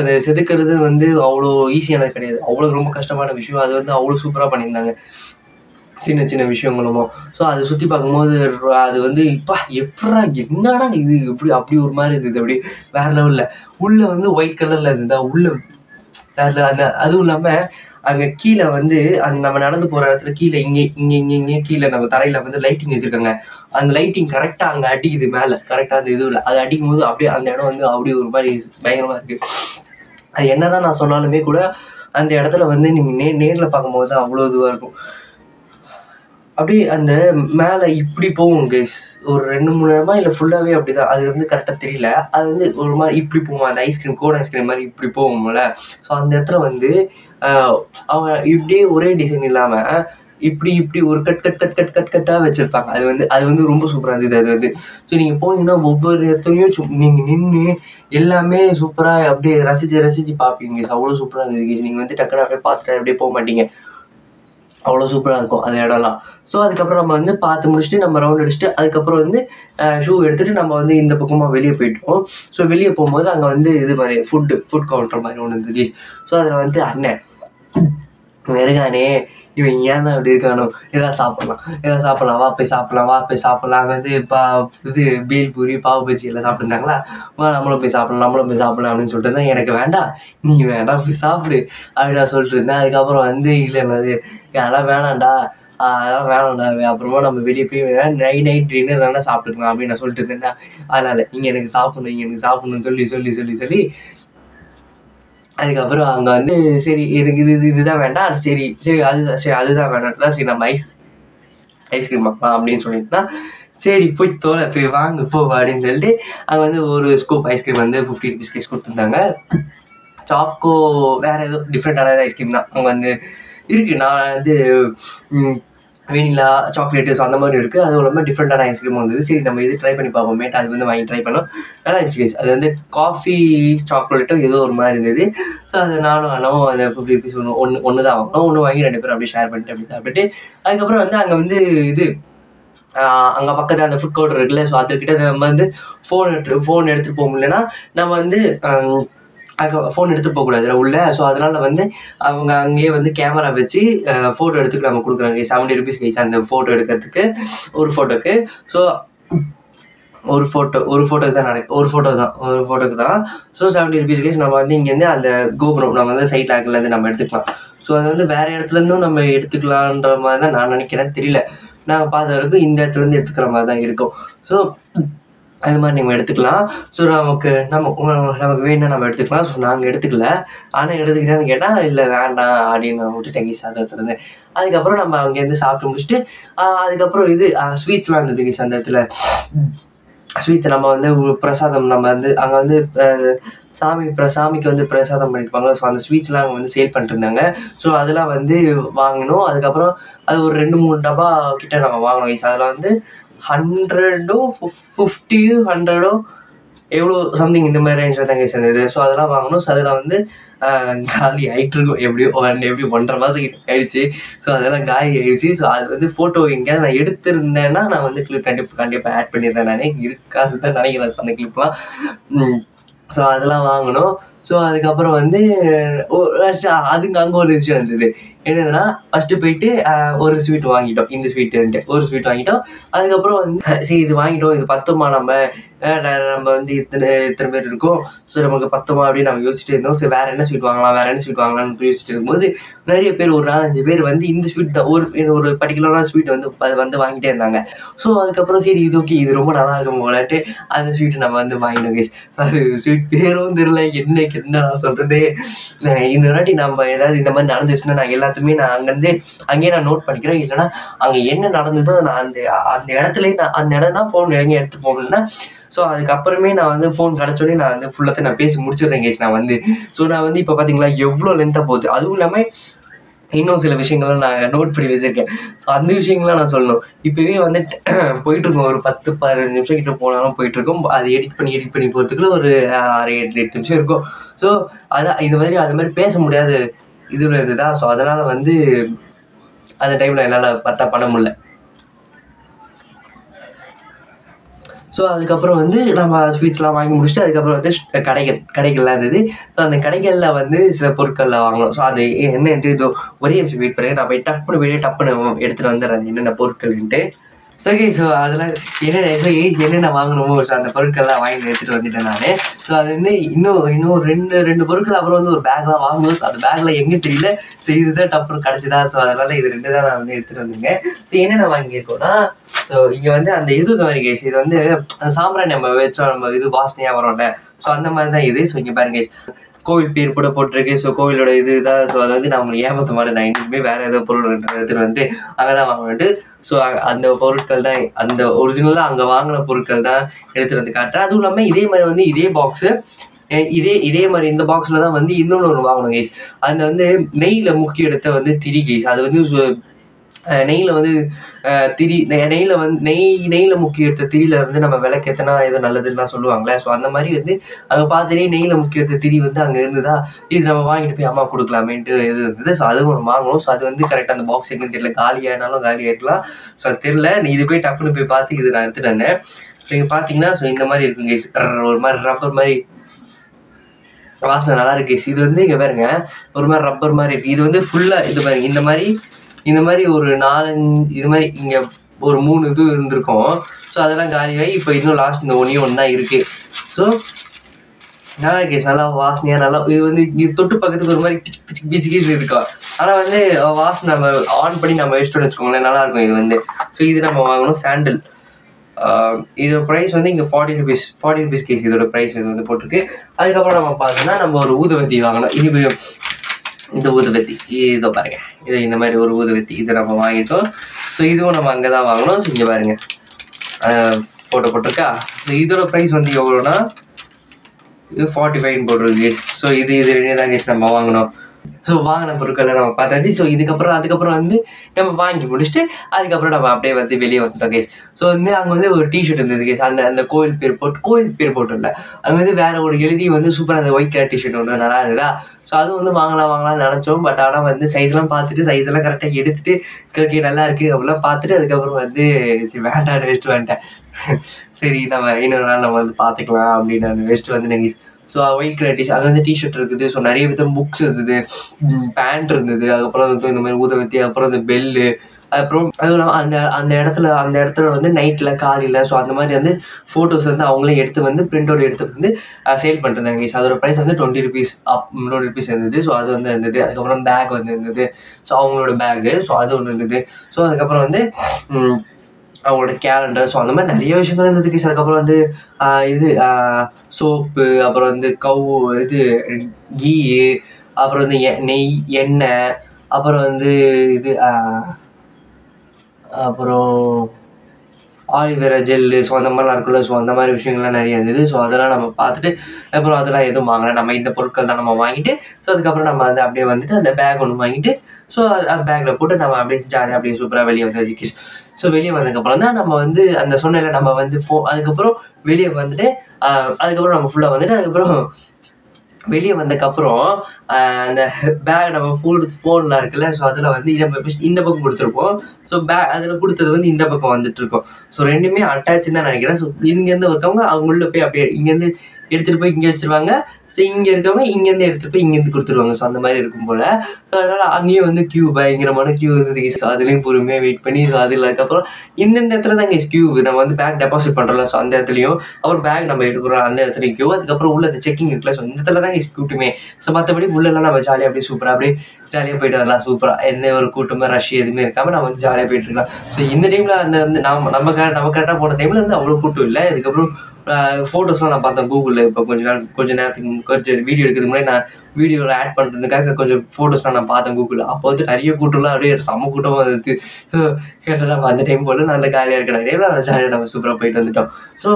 அதை செதுக்கிறது வந்து அவ்வளோ ஈஸியானது கிடையாது, அவ்வளோ ரொம்ப கஷ்டமான விஷயம். அது வந்து அவ்வளோ சூப்பராக பண்ணியிருந்தாங்க சின்ன சின்ன விஷயங்களுமோ. ஸோ அதை சுற்றி பார்க்கும்போது அது வந்து எப்படா என்னடா இது அப்படி ஒரு மாதிரி இருந்தது. அப்படி வேறு லெவலில் உள்ளே வந்து ஒயிட் கலரில் இருந்ததா உள்ளே வேறு. அதுவும் இல்லாமல் அங்கே கீழே வந்து நம்ம நடந்து போகிற இடத்துல கீழே இங்கே கீழே நம்ம தரையில் வந்து லைட்டிங் வச்சுருக்காங்க. அந்த லைட்டிங் கரெக்டாக அங்கே அடிக்குது மேலே, கரெக்டாக அந்த இதுவில் அது அடிக்கும் போது அப்படியே அந்த இடம் வந்து அப்படியே ஒரு மாதிரி பயங்கரமாக இருக்குது. அது என்ன தான் நான் சொன்னாலுமே கூட அந்த இடத்துல வந்து நீங்கள் நேரில் பார்க்கும்போது தான் அவ்வளோ இதுவாக இருக்கும். அப்படியே அந்த மேலே இப்படி போகும் கைஸ், ஒரு 2-3 இடமா இல்லை ஃபுல்லாகவே அப்படி தான். அது வந்து கரெக்டாக தெரியல. அது வந்து ஒரு மாதிரி இப்படி போகும், அந்த கோன் ஐஸ்கிரீம் மாதிரி இப்படி போகும்ல. ஸோ அந்த இடத்துல வந்து அவங்க இப்படியே ஒரே டிசைன் இல்லாமல் இப்படி ஒரு கட்டாக வச்சுருப்பாங்க. அது வந்து ரொம்ப சூப்பராக இருந்தது. அது வந்து ஸோ நீங்கள் போனீங்கன்னா ஒவ்வொரு இடத்துலையும் நீங்கள் நின்று எல்லாமே சூப்பராக அப்படியே ரசித்து பார்ப்பீங்க. அவ்வளோ சூப்பராக இருந்தது கைஸ். நீங்கள் வந்து டக்குன்னு அப்படியே பார்த்துட்டு அப்படியே போக மாட்டீங்க, அவ்வளோ சூப்பராக இருக்கும் அந்த இடம்லாம். ஸோ அதுக்கப்புறம் நம்ம வந்து பார்த்து முடிச்சுட்டு நம்ம ரவுண்ட் அடிச்சுட்டு அதுக்கப்புறம் வந்து ஷூ எடுத்துகிட்டு நம்ம வந்து இந்த பக்கமாக வெளியே போயிட்டோம். ஸோ வெளியே போகும்போது அங்கே வந்து இது மாதிரி ஃபுட் கவுண்டர் மாதிரி ஒன்று இருந்தது. ஸோ அதில் வந்து அண்ணன் வெறுகானே இவன் ஏன் தான் அப்படி இருக்கானோ, எதாவது சாப்பிட்லாம் வா போய் சாப்பிட்லாம் வந்து இது பேல்பூரி பாவு பஜ்ஜி எல்லாம் சாப்பிட்டுருந்தாங்களா, வா நம்மளும் போய் சாப்பிட்லாம் அப்படின்னு சொல்லிட்டு இருந்தேன். எனக்கு வேண்டாம், நீ வேண்டாம் போய் சாப்பிடு அப்படின்னு நான் சொல்லிட்டு இருந்தேன். அதுக்கப்புறம் வந்து இல்லை அதெல்லாம் வேணாண்டா, அப்புறமா நம்ம வெளியே போய் நைட் டின்னர் வேணால் சாப்பிட்டுக்கலாம் அப்படின்னு நான் சொல்லிட்டு இருந்தேன். அதனால் இங்கே எனக்கு சாப்பிடணும்னு சொல்லி அதுக்கப்புறம் அங்கே வந்து சரி எனக்கு இதுதான் வேண்டாம், சரி அதுதான் வேண்டாம், சரி நம்ம ஐஸ்கிரீம் வாங்கலாம் அப்படின்னு சொல்லிட்டுனா சரி போய் வாங்க அப்படின்னு சொல்லிட்டு அங்கே வந்து ஒரு ஸ்கூப் ஐஸ்கிரீம் வந்து 50 rupees கேஸ் கொடுத்துருந்தாங்க. சாக்கோ வேறு ஏதோ டிஃப்ரெண்ட்டான ஐஸ்கிரீம் தான் அங்கே வந்து இருக்குது. நான் வந்து வெனிலா சாக்லேட்டு அந்த மாதிரி இருக்குது. அதுவும் இல்லாமல் டிஃப்ரெண்ட்டான ஐஸ்கிரீம் வந்தது. சரி நம்ம இது ட்ரை பண்ணி பார்ப்போமேட்டு அது வந்து வாங்கி ட்ரை பண்ணோம். நல்லா இருந்துச்சு கைஸ். அது வந்து காஃபி சாக்லேட்டும் ஏதோ ஒரு மாதிரி இருந்தது. ஸோ அது நானும் அண்ணாவும் அந்த 50 rupees ஒன்று தான் வாங்கினோம். ஒன்று வாங்கி 2 பேரும் அப்படியே ஷேர் பண்ணிட்டு அப்படி சாப்பிட்டுட்டு அதுக்கப்புறம் வந்து அங்கே வந்து இது அங்கே பக்கத்தில் அந்த ஃபுட் கவுண்டர் இருக்குல்ல, ஸோ அதுக்கிட்ட நம்ம வந்து ஃபோன் எடுத்துகிட்டு போக முடியலன்னா நம்ம வந்து அதுக்கு ஃபோன் எடுத்துகிட்டு போகக்கூடாது உள்ள. ஸோ அதனால் வந்து அவங்க அங்கேயே வந்து கேமரா வச்சு ஃபோட்டோ எடுத்துக்கு நம்ம கொடுக்குறாங்க. 70 rupees கைஸ் அந்த ஃபோட்டோ எடுக்கிறதுக்கு ஒரு ஃபோட்டோக்கு. ஸோ ஒரு ஃபோட்டோக்கு தான். So 70 rupees guys. நம்ம வந்து இங்கேருந்து அந்த கோபுரம் நம்ம வந்து சைட் ஆங்கிலேருந்து நம்ம எடுத்துக்கலாம். ஸோ அது வந்து வேறு இடத்துலேருந்தும் நம்ம எடுத்துக்கலான்ற மாதிரி தான் நான் நினைக்கிறேன், தெரியல. நாங்கள் பார்த்த வரைக்கும் இந்த இடத்துலேருந்து எடுத்துக்கிற மாதிரி தான் இருக்கும். ஸோ அது மாதிரி நம்ம எடுத்துக்கலாம். ஸோ நமக்கு வேணும்னா நம்ம எடுத்துக்கலாம். ஸோ நாங்கள் எடுத்துக்கல. ஆனால் எடுத்துக்கிட்டான்னு கேட்டால் இல்லை வேண்டாம் அப்படின்னு நான் விட்டுட்டேன் கைஸ் அந்த இடத்துலேருந்து. அதுக்கப்புறம் நம்ம அங்கேருந்து சாப்பிட்டு முடிச்சுட்டு அதுக்கப்புறம் இது ஸ்வீட்ஸ்லாம் இருந்தது கைஸ் அந்த இடத்துல. ஸ்வீட்ஸ் நம்ம வந்து பிரசாதம் நம்ம வந்து அங்கே வந்து சாமிக்கு வந்து பிரசாதம் பண்ணியிருப்பாங்க. ஸோ அந்த ஸ்வீட்ஸ்லாம் அங்கே வந்து சேல் பண்ணிட்டுருந்தாங்க. ஸோ அதெல்லாம் வந்து வாங்கினோம். அதுக்கப்புறம் அது ஒரு 2-3 டப்பா கிட்ட நம்ம வாங்கினோம் கைஸ். அதில் வந்து 100 50 100 எவ்வளோ சம்திங் இந்த மாதிரி ரேஞ்சில் தான் கைஸ் இருந்தது. ஸோ அதெல்லாம் வாங்கணும். ஸோ அதில் வந்து காலி ஆகிட்டு இருக்கும். எப்படியும் 1.5 மாதம் கிட்ட ஆயிடுச்சு. ஸோ அதெல்லாம் காலி ஆயிடுச்சு. ஸோ அது வந்து ஃபோட்டோ எங்கேயாவது நான் எடுத்திருந்தேன்னா நான் வந்து கிளிப் கண்டிப்பாக ஆட் பண்ணிடுறேன். நானே இருக்காது தான் நினைக்கிறேன் அந்த கிளிப்லாம். ஸோ அதெல்லாம் வாங்கணும். ஸோ அதுக்கப்புறம் வந்து அதுங்க அங்கே ஒரு விஷயம் இருந்தது. என்னதுன்னா ஃபஸ்ட்டு போயிட்டு ஒரு ஸ்வீட் வாங்கிட்டோம். இந்த ஸ்வீட்டுன்ட்டு ஒரு ஸ்வீட் வாங்கிட்டோம். அதுக்கப்புறம் வந்து சரி இது வாங்கிட்டோம், இது பத்துமா நம்ம வந்து இத்தனை பேர் இருக்கோம், ஸோ நமக்கு பத்துமா அப்படின்னு நம்ம யோசிச்சுட்டு இருந்தோம். ஸோ வேறு என்ன ஸ்வீட் வாங்கலாம்னு யோசிச்சுட்டு இருக்கும்போது நிறைய பேர் ஒரு 4-5 பேர் வந்து இந்த ஸ்வீட் தான் ஒரு பர்டிகுலரான ஸ்வீட் வந்து வாங்கிட்டே இருந்தாங்க. ஸோ அதுக்கப்புறம் சரி இது ஓகே, இது ரொம்ப நல்லா இருக்கும் போலாட்டு அந்த ஸ்வீட்டு நம்ம வந்து வாங்கினோம் கைஸ். ஸோ அது ஸ்வீட் பேரும் தெரியல, என்ன நான் சொல்கிறது. இந்த வாட்டி நம்ம ஏதாவது இந்த மாதிரி நடந்துச்சுன்னா நான் எல்லாத்தையுமே நான் அங்கேயே நான் நோட் பண்ணிக்கிறேன். இல்லைனா அங்கே என்ன நடந்ததோ நான் அந்த இடத்துலேயே அந்த இடம் தான் ஃபோன் எங்கே எடுத்து போகணும்னா ஸோ அதுக்கப்புறமே நான் வந்து ஃபோன் கிடச்சோடனே நான் வந்து ஃபுல்லாக நான் பேசி முடிச்சிடுறேன் கேஸ். நான் வந்து இப்போ பார்த்தீங்களா எவ்வளோ லென்த்தாக போகுது. அதுவும் இல்லாமல் இன்னும் சில விஷயங்கள்லாம் நான் நோட் பண்ணி வச்சுருக்கேன். ஸோ அந்த விஷயங்கள்லாம் நான் சொல்லணும். இப்போவே வந்து போயிட்டுருக்கோம், ஒரு 10-15 நிமிஷம் கிட்ட போனாலும் போயிட்டுருக்கோம். அது எடிட் பண்ணி போகிறதுக்குள்ள ஒரு 6-8 நிமிஷம் இருக்கும். ஸோ அதான் அது மாதிரி பேச முடியாத இதில் இருந்ததா. ஸோ அதனால் வந்து அந்த டைமில் என்னால் பண்ண முடியல. ஸோ அதுக்கப்புறம் வந்து நம்ம ஸ்வீட்ஸ்லாம் வாங்கி முடிச்சுட்டு அதுக்கப்புறம் வந்து கடைகள்லாம் இருந்தது. ஸோ அந்த கடைகளில் வந்து சில பொருட்கள்லாம் வாங்கணும். ஸோ அது என்னன்ட்டு இதோ ஒரே நிமிஷம் வெயிட் பண்ணி நான் போய் டப்புன்னு எடுத்துகிட்டு வந்துடுறேன் என்னென்ன பொருட்கள்ன்ட்டு. ஸோ அதெல்லாம் என்னென்ன வாங்கணுமோ ஸோ அந்த பொருட்கள்லாம் வாங்கி எடுத்துகிட்டு வந்துட்டேன் நான். ஸோ அது வந்து இன்னும் ரெண்டு பொருட்கள் அப்புறம் வந்து ஒரு பேக்லாம் வாங்கணும். ஸோ அந்த பேக்கில் எங்கே தெரியல. ஸோ இதுதான் டப்புன்னு கிடச்சிதா. ஸோ அதனால் இது 2 தான் நான் வந்து எடுத்துகிட்டு வந்துருக்கேன். ஸோ என்னென்ன வாங்கியிருக்கோன்னா ஸோ இங்கே வந்து அந்த மாதிரி கேஸ் இது வந்து அந்த சாம்பிராணி நம்ம வச்சோம், நம்ம இது வாசனையாக வரோம்ல. ஸோ அந்த மாதிரி தான் இது. ஸோ இங்கே பாருங்க கேஸ், கோவில் பேர் கூட போட்டிருக்கு. ஸோ கோவிலோட இதுதான். ஸோ அதை வந்து நம்மளை ஏமாற்ற மாட்டேன். நான் இன்னுமே வேறு ஏதோ பொருள் எடுத்துகிட்டு வந்து அங்கே தான் வாங்கிட்டு ஸோ அந்த பொருட்கள் தான் அந்த ஒரிஜினலாக அங்கே வாங்கின பொருட்கள் தான் எடுத்துகிட்டு வந்து காட்டுறேன். அதுவும் இல்லாமல் இதே மாதிரி வந்து இதே பாக்ஸு இதே மாதிரி இந்த பாக்ஸில் தான் வந்து இன்னொன்று வாங்கணும் கேஸ். அந்த வந்து நெய்யில் முக்கி எடுத்த வந்து திரி கேஸ். அது வந்து நெய்யில் வந்து நெய்யில் முக்கி எடுத்த திரியில் வந்து நம்ம விளக்கேற்றினா எதோ நல்லதுன்னா சொல்லுவாங்களே. ஸோ அந்த மாதிரி வந்து அங்கே பார்த்துட்டே நெய்யில் முக்கி எடுத்த திரி வந்து அங்கே இருந்ததா, இது நம்ம வாங்கிட்டு போய் அம்மா கொடுக்கலாமேன்ட்டு இது இருந்தது. ஸோ அதுவும் ஒன்று வாங்கணும். ஸோ அது வந்து கரெக்டாக அந்த பாக்ஸ் எங்கன்னு தெரியல, காலியானாலும் காலியாகிடலாம். ஸோ அது தெரில. இது போய் டப்புன்னு போய் பார்த்து இது நான் எடுத்துகிட்டு வந்தேன். ஸோ இங்கே பார்த்தீங்கன்னா ஸோ இந்த மாதிரி இருக்குங்க, ஒரு மாதிரி ரப்பர் மாதிரி வாசனை நல்லா இருக்கு. இது வந்து இங்கே பாருங்க ஒரு மாதிரி ரப்பர் மாதிரி இருக்குது. இது வந்து ஃபுல்லாக இது பாருங்க இந்த மாதிரி ஒரு 4-5 இது மாதிரி இங்கே ஒரு 3 இது இருந்திருக்கும். ஸோ அதெல்லாம் காலியாகி இப்போ இன்னும் லாஸ்ட் இந்த ஒன்று தான் இருக்குது. ஸோ நல்லா கேஸ், நல்லா வாசனையாக நல்லா இது வந்து இங்கே தொட்டு பக்கத்துக்கு ஒரு மாதிரி பிச்சு இருக்கும். ஆனால் வந்து வாசனை நம்ம ஆன் பண்ணி நம்ம வச்சுட்டோம்னு வச்சுக்கோங்களேன், நல்லாயிருக்கும் இது வந்து. ஸோ இது நம்ம வாங்கணும். சாண்டில் இதோட ப்ரைஸ் வந்து இங்கே 40 ருபீஸ் கேஸ். இதோட ப்ரைஸ் இது வந்து போட்டிருக்கு. அதுக்கப்புறம் நம்ம பார்த்தோம்னா நம்ம ஒரு ஊதுவத்தி வாங்கணும். இது இந்த ஊதுவத்தி இதோ பாருங்க, இது இந்த மாதிரி ஒரு ஊதுவத்தி இதை நம்ம வாங்கிட்டோம். ஸோ இதுவும் நம்ம அங்கே தான் வாங்கணும். ஸோ இங்கே பாருங்க ஃபோட்டோ போட்டிருக்கா. ஸோ இதோட ப்ரைஸ் வந்து எவ்வளோனா இது 45 போட்டிருக்கு. ஸோ இது 2 தான் கேஸ் நம்ம வாங்கணும். ஸோ வாங்கின பொருட்களை நம்ம பார்த்தாச்சு. ஸோ அதுக்கப்புறம் வந்து நம்ம வாங்கி முடிச்சுட்டு அதுக்கப்புறம் நம்ம அப்படியே வந்து வெளியே வந்துட்டோம் கேஸ். ஸோ வந்து அங்கே வந்து ஒரு டிஷர்ட் இருந்தது கேஸ். அந்த கோவில் பேர் போட்டுல அங்கே வந்து வேற ஒரு எழுதி வந்து சூப்பராக அந்த ஒயிட் கலர் டிஷர்ட் ஒன்று நல்லா இருந்ததா. ஸோ அதுவும் வந்து வாங்கலாம்னு நினச்சோம். பட் ஆனால் வந்து சைஸ்லாம் பார்த்துட்டு சைஸ்லாம் கரெக்டாக எடுத்துட்டு ஓகே நல்லா இருக்குது அப்படிலாம் பார்த்துட்டு அதுக்கப்புறம் வந்து சரி வேண்டாம் வெஸ்ட்டு வந்துட்டேன். சரி நம்ம இன்னொரு நாள் நம்ம வந்து பார்த்துக்கலாம் அப்படின்னு நான் வெஸ்ட்டு வந்து நெகிஸ். ஸோ ஒயிட் கலர் டிஷர்ட் அது வந்து டிஷர்ட் இருக்குது. ஸோ நிறைய விதம் புக்ஸ் இருந்தது, பேண்ட் இருந்தது, அதுக்கப்புறம் வந்து இந்த மாதிரி ஊதுவத்தி, அப்புறம் அந்த பெல்லு, அப்புறம் அதுவும் இல்லாமல் அந்த இடத்துல வந்து நைட்டில் காலையில் ஸோ அந்த மாதிரி வந்து ஃபோட்டோஸ் வந்து அவங்களே எடுத்து வந்து பிரிண்ட் அவுட் எடுத்து வந்து சேல் பண்ணிருந்தாங்க. ஸோ அதோட ப்ரைஸ் வந்து 20 ருபீஸ் இருந்தது. ஸோ அது வந்து இருந்தது. அதுக்கப்புறம் பேக் வந்து இருந்தது. ஸோ அவங்களோட பேகு ஸோ அது ஒன்று இருந்தது. ஸோ அதுக்கப்புறம் வந்து அவங்களோட கேலண்டர் ஸோ அந்த மாதிரி நிறைய விஷயங்கள் இருந்ததுக்கு. அதுக்கப்புறம் வந்து இது சோப்பு, அப்புறம் வந்து கீ, அப்புறம் வந்து நெய், எண்ணெய், அப்புறம் வந்து இது அப்புறம் ஆலிவேரா ஜெல்லு, ஸோ அந்த மாதிரிலாம் இருக்குல்ல. ஸோ அந்த மாதிரி விஷயங்கள்லாம் நிறைய இருந்தது. ஸோ அதெல்லாம் நம்ம பார்த்துட்டு அப்புறம் அதெல்லாம் எதுவும் வாங்கலை. நம்ம இந்த பொருட்கள் தான் நம்ம வாங்கிட்டு ஸோ அதுக்கப்புறம் நம்ம வந்து அப்படியே வந்துட்டு அந்த பேக் ஒன்று வாங்கிட்டு ஸோ பேக்கில் போட்டு நம்ம அப்படியே ஜாலியாக அப்படியே சூப்பராக வெளியே வந்து ஸோ வெளியே வந்ததுக்கப்புறம் தான் நம்ம வந்து அந்த சொன்ன நம்ம வந்து அதுக்கப்புறம் வெளியே வந்துட்டு அதுக்கப்புறம் நம்ம ஃபுல்லாக வந்துட்டு அதுக்கப்புறம் வெளியே வந்ததுக்கப்புறம் அந்த பேக் நம்ம ஃபோன்லாம் இருக்குல்ல. ஸோ அதில் வந்து இந்த பக்கம் கொடுத்துருப்போம். ஸோ அதில் கொடுத்தது வந்து இந்த பக்கம் வந்துட்டு இருக்கோம். ஸோ ரெண்டுமே அட்டாச்சுன்னு தான் நினைக்கிறேன். ஸோ இங்கேருந்து இருக்கவங்க அவங்க உள்ள போய் அப்படியே இங்கேருந்து எடுத்துகிட்டு போய் இங்கே வச்சுருவாங்க. ஸோ இங்கே இருக்கவங்க இங்கேருந்து எடுத்துகிட்டு போய் இங்கேருந்து கொடுத்துருவாங்க. ஸோ அந்த மாதிரி இருக்கும் போல். ஸோ அதனால் அங்கேயும் வந்து பயங்கரமான கியூ இருந்தது. ஸோ அதுலேயும் பொறுமையாக வெயிட் பண்ணி ஸோ அதில் அதுக்கப்புறம் இந்தந்த இடத்துல தான் கியூ நம்ம வந்து பேக் டெபாசிட் பண்ணுறோம்ல. ஸோ அந்த இடத்துலையும் அப்புறம் பேக் நம்ம எடுக்கிறோம் அந்த இடத்துலையும் கியூ. அதுக்கப்புறம் உள்ள அந்த செக்கிங் இருக்குல்ல. ஸோ இந்த இடத்துல தான் கியூட்டுமே. ஸோ மற்றபடி ஃபுல்லெல்லாம் நம்ம ஜாலியாக அப்படியே சூப்பராக அப்படியே ஜாலியாக போயிட்டு வரலாம். சூப்பராக எந்த ஒரு கூட்டமாக ரஷ் எதுவுமே இருக்காமல் நம்ம வந்து ஜாலியாக போயிட்டு இருக்கலாம். ஸோ இந்த டைமில் அந்த வந்து நம்ம கரெக்டாக போன டைமில் வந்து அவ்வளோ கூட்டம் இல்லை. அதுக்கப்புறம் ஃபோட்டோஸ்லாம் நான் பார்த்தேன் கூகுளில். இப்போ கொஞ்ச நேரத்துக்கு கொஞ்சம் வீடியோ எடுக்கிறதுக்கு முன்னாடி நான் வீடியோவில் ஆட் பண்ணுறதுக்காக கொஞ்சம் ஃபோட்டோஸ்லாம் நான் பார்த்தேன் கூகுளில். அப்போ வந்து நிறைய கூட்டம்லாம் அப்படியே செம்ம கூட்டமாக இருந்துச்சு. கேட்டால் நம்ம அந்த டைம் போல் நான் அந்த காலியாக இருக்கிற டைமில் நான் ஜாலியாக நம்ம சூப்பராக போயிட்டு வந்துட்டோம். ஸோ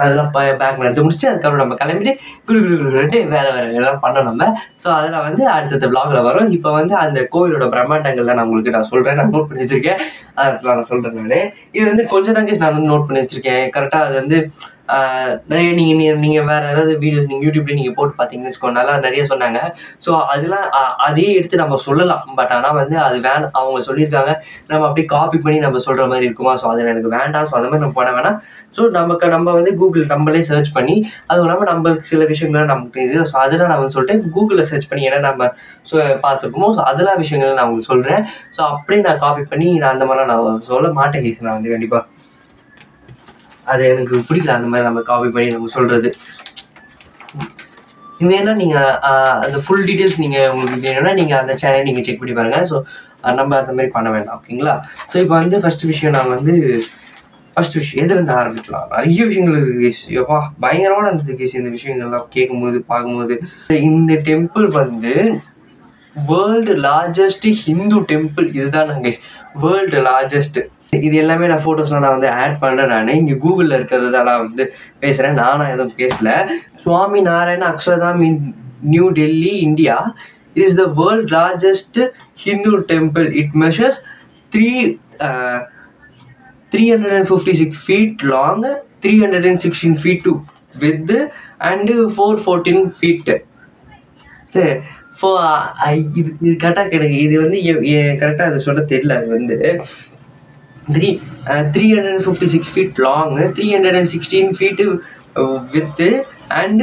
அதெல்லாம் பேக்கில் எடுத்து முடிச்சுட்டு அதுக்கப்புறம் நம்ம கிளம்பிட்டு குடுக்குட்டு வேறு எல்லாம் பண்ணோம் நம்ம. ஸோ அதில் வந்து அடுத்தடுத்த வ்ளாகில் வரும். இப்போ வந்து அந்த கோவிலோட பிரம்மாண்டங்கள்லாம் நான் சொல்கிறேன். நான் நோட் பண்ணி வச்சுருக்கேன். அதெல்லாம் நான் சொல்கிறேன். இது வந்து கொஞ்சம் தாங்க நான் வந்து நோட் பண்ணி வச்சுருக்கேன். கரெக்டாக அது வந்து நிறைய நீங்கள் வேறு ஏதாவது வீடியோஸ் நீங்கள் யூடியூப்லேயே நீங்கள் போட்டு பார்த்தீங்கன்னு வச்சுக்கோங்க. நல்லா நிறைய சொன்னாங்க. ஸோ அதெல்லாம் அதையே எடுத்து நம்ம சொல்லலாம். பட் ஆனால் வந்து அது அவங்க சொல்லியிருக்காங்க நம்ம அப்படியே காப்பி பண்ணி நம்ம சொல்கிற மாதிரி இருக்குமா. ஸோ அது எனக்கு வேண்டாம். ஸோ அந்த மாதிரி நம்ம பண்ண வேணாம். ஸோ நம்ம வந்து கூகுள் நம்மளே சர்ச் பண்ணி அதுவும் இல்லாமல் நம்ம சில விஷயங்கள் நமக்கு தெரியுது. ஸோ அதெல்லாம் நான் வந்து சொல்லிட்டு கூகுளில் சர்ச் பண்ணி ஏன்னா நம்ம பார்த்துருக்கோமோ ஸோ அதெல்லாம் விஷயங்கள் நான் உங்களுக்கு சொல்கிறேன். ஸோ அப்படியே நான் காப்பி பண்ணி நான் அந்த மாதிரிலாம் நான் சொல்ல மாட்டேன் கேஸ். நான் வந்து கண்டிப்பாக அது எனக்கு பிடிக்கல அந்த மாதிரி நம்ம காப்பி பண்ணி நம்ம சொல்கிறது. வேணா நீங்கள் அந்த ஃபுல் டீட்டெயில்ஸ் நீங்கள் உங்களுக்கு வேணும்னா நீங்கள் அந்த சேனல் நீங்கள் செக் பண்ணி பாருங்கள். ஸோ நம்ம அந்த மாதிரி பண்ண வேண்டாம். ஓகேங்களா. ஸோ இப்போ வந்து ஃபஸ்ட் விஷயம் எதுலேருந்து ஆரம்பிக்கலாம். நிறைய விஷயங்கள் இருக்குது கேஸ். எப்பா பயங்கரமான இருந்தது கேஸ் இந்த விஷயங்கள்லாம் கேட்கும்போது பார்க்கும்போது. இந்த டெம்பிள் வந்து வேர்ல்டு லார்ஜஸ்ட் ஹிந்து டெம்பிள் இதுதான் கேஸ். World largest. இது எல்லாமே நான் ஃபோட்டோஸ்லாம் நான் வந்து ஆட் பண்ணுறேன். நான் இங்கே கூகுளில் இருக்கிறது தான் நான் வந்து பேசுகிறேன். நானும் எதுவும் பேசலை. Swami Narayan Akshardham in New Delhi India is the world largest Hindu temple. It measures 356 feet long, 316 feet width and 414 feet. இது கரெக்டாக எனக்கு இது வந்து கரெக்டாக அதை சொல்ல தெரியல. அது வந்து 356 feet long, 316 feet width and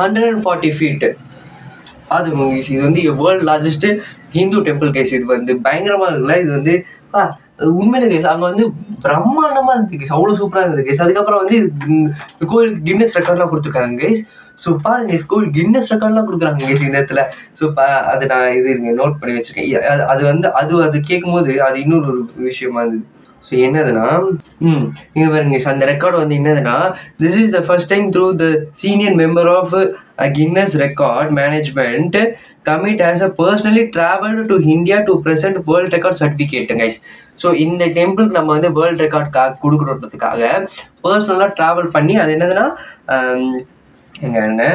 140 feet. அது இது வந்து world largest Hindu temple case. இது வந்து பயங்கரமாக இருக்குல்ல. இது வந்து உண்மையில கேஸ் அங்கே வந்து பிரம்மாண்டமாக இருந்தது கேஸ். அவ்வளோ சூப்பராக இருந்தது கேஸ். அதுக்கப்புறம் வந்து கோயிலுக்கு கின்னஸ் ரெக்கார்ட்லாம் கொடுத்துருக்காங்க கேஸ். ஸோ பாருங்க கோவில் கின்னஸ் ரெக்கார்ட்லாம் கொடுக்குறாங்க கேஸ் இந்த இடத்துல. ஸோ அது நான் இது நோட் பண்ணி வச்சுருக்கேன். அது வந்து அது கேட்கும்போது அது இன்னொரு விஷயமா இருந்தது. ஸோ என்னதுன்னா இங்கே பாருங்க அந்த ரெக்கார்டு வந்து என்னதுன்னா this is the first time through the senior member of Guinness record management commit has personally travelled to India to present world record certificate guys. So இந்த டெம்பிளுக்கு நம்ம வந்து வேர்ல்ட் ரெக்கார்ட் கொடுக்குறதுக்காக பர்சனலாக ட்ராவல் பண்ணி அது என்னதுன்னா எங்க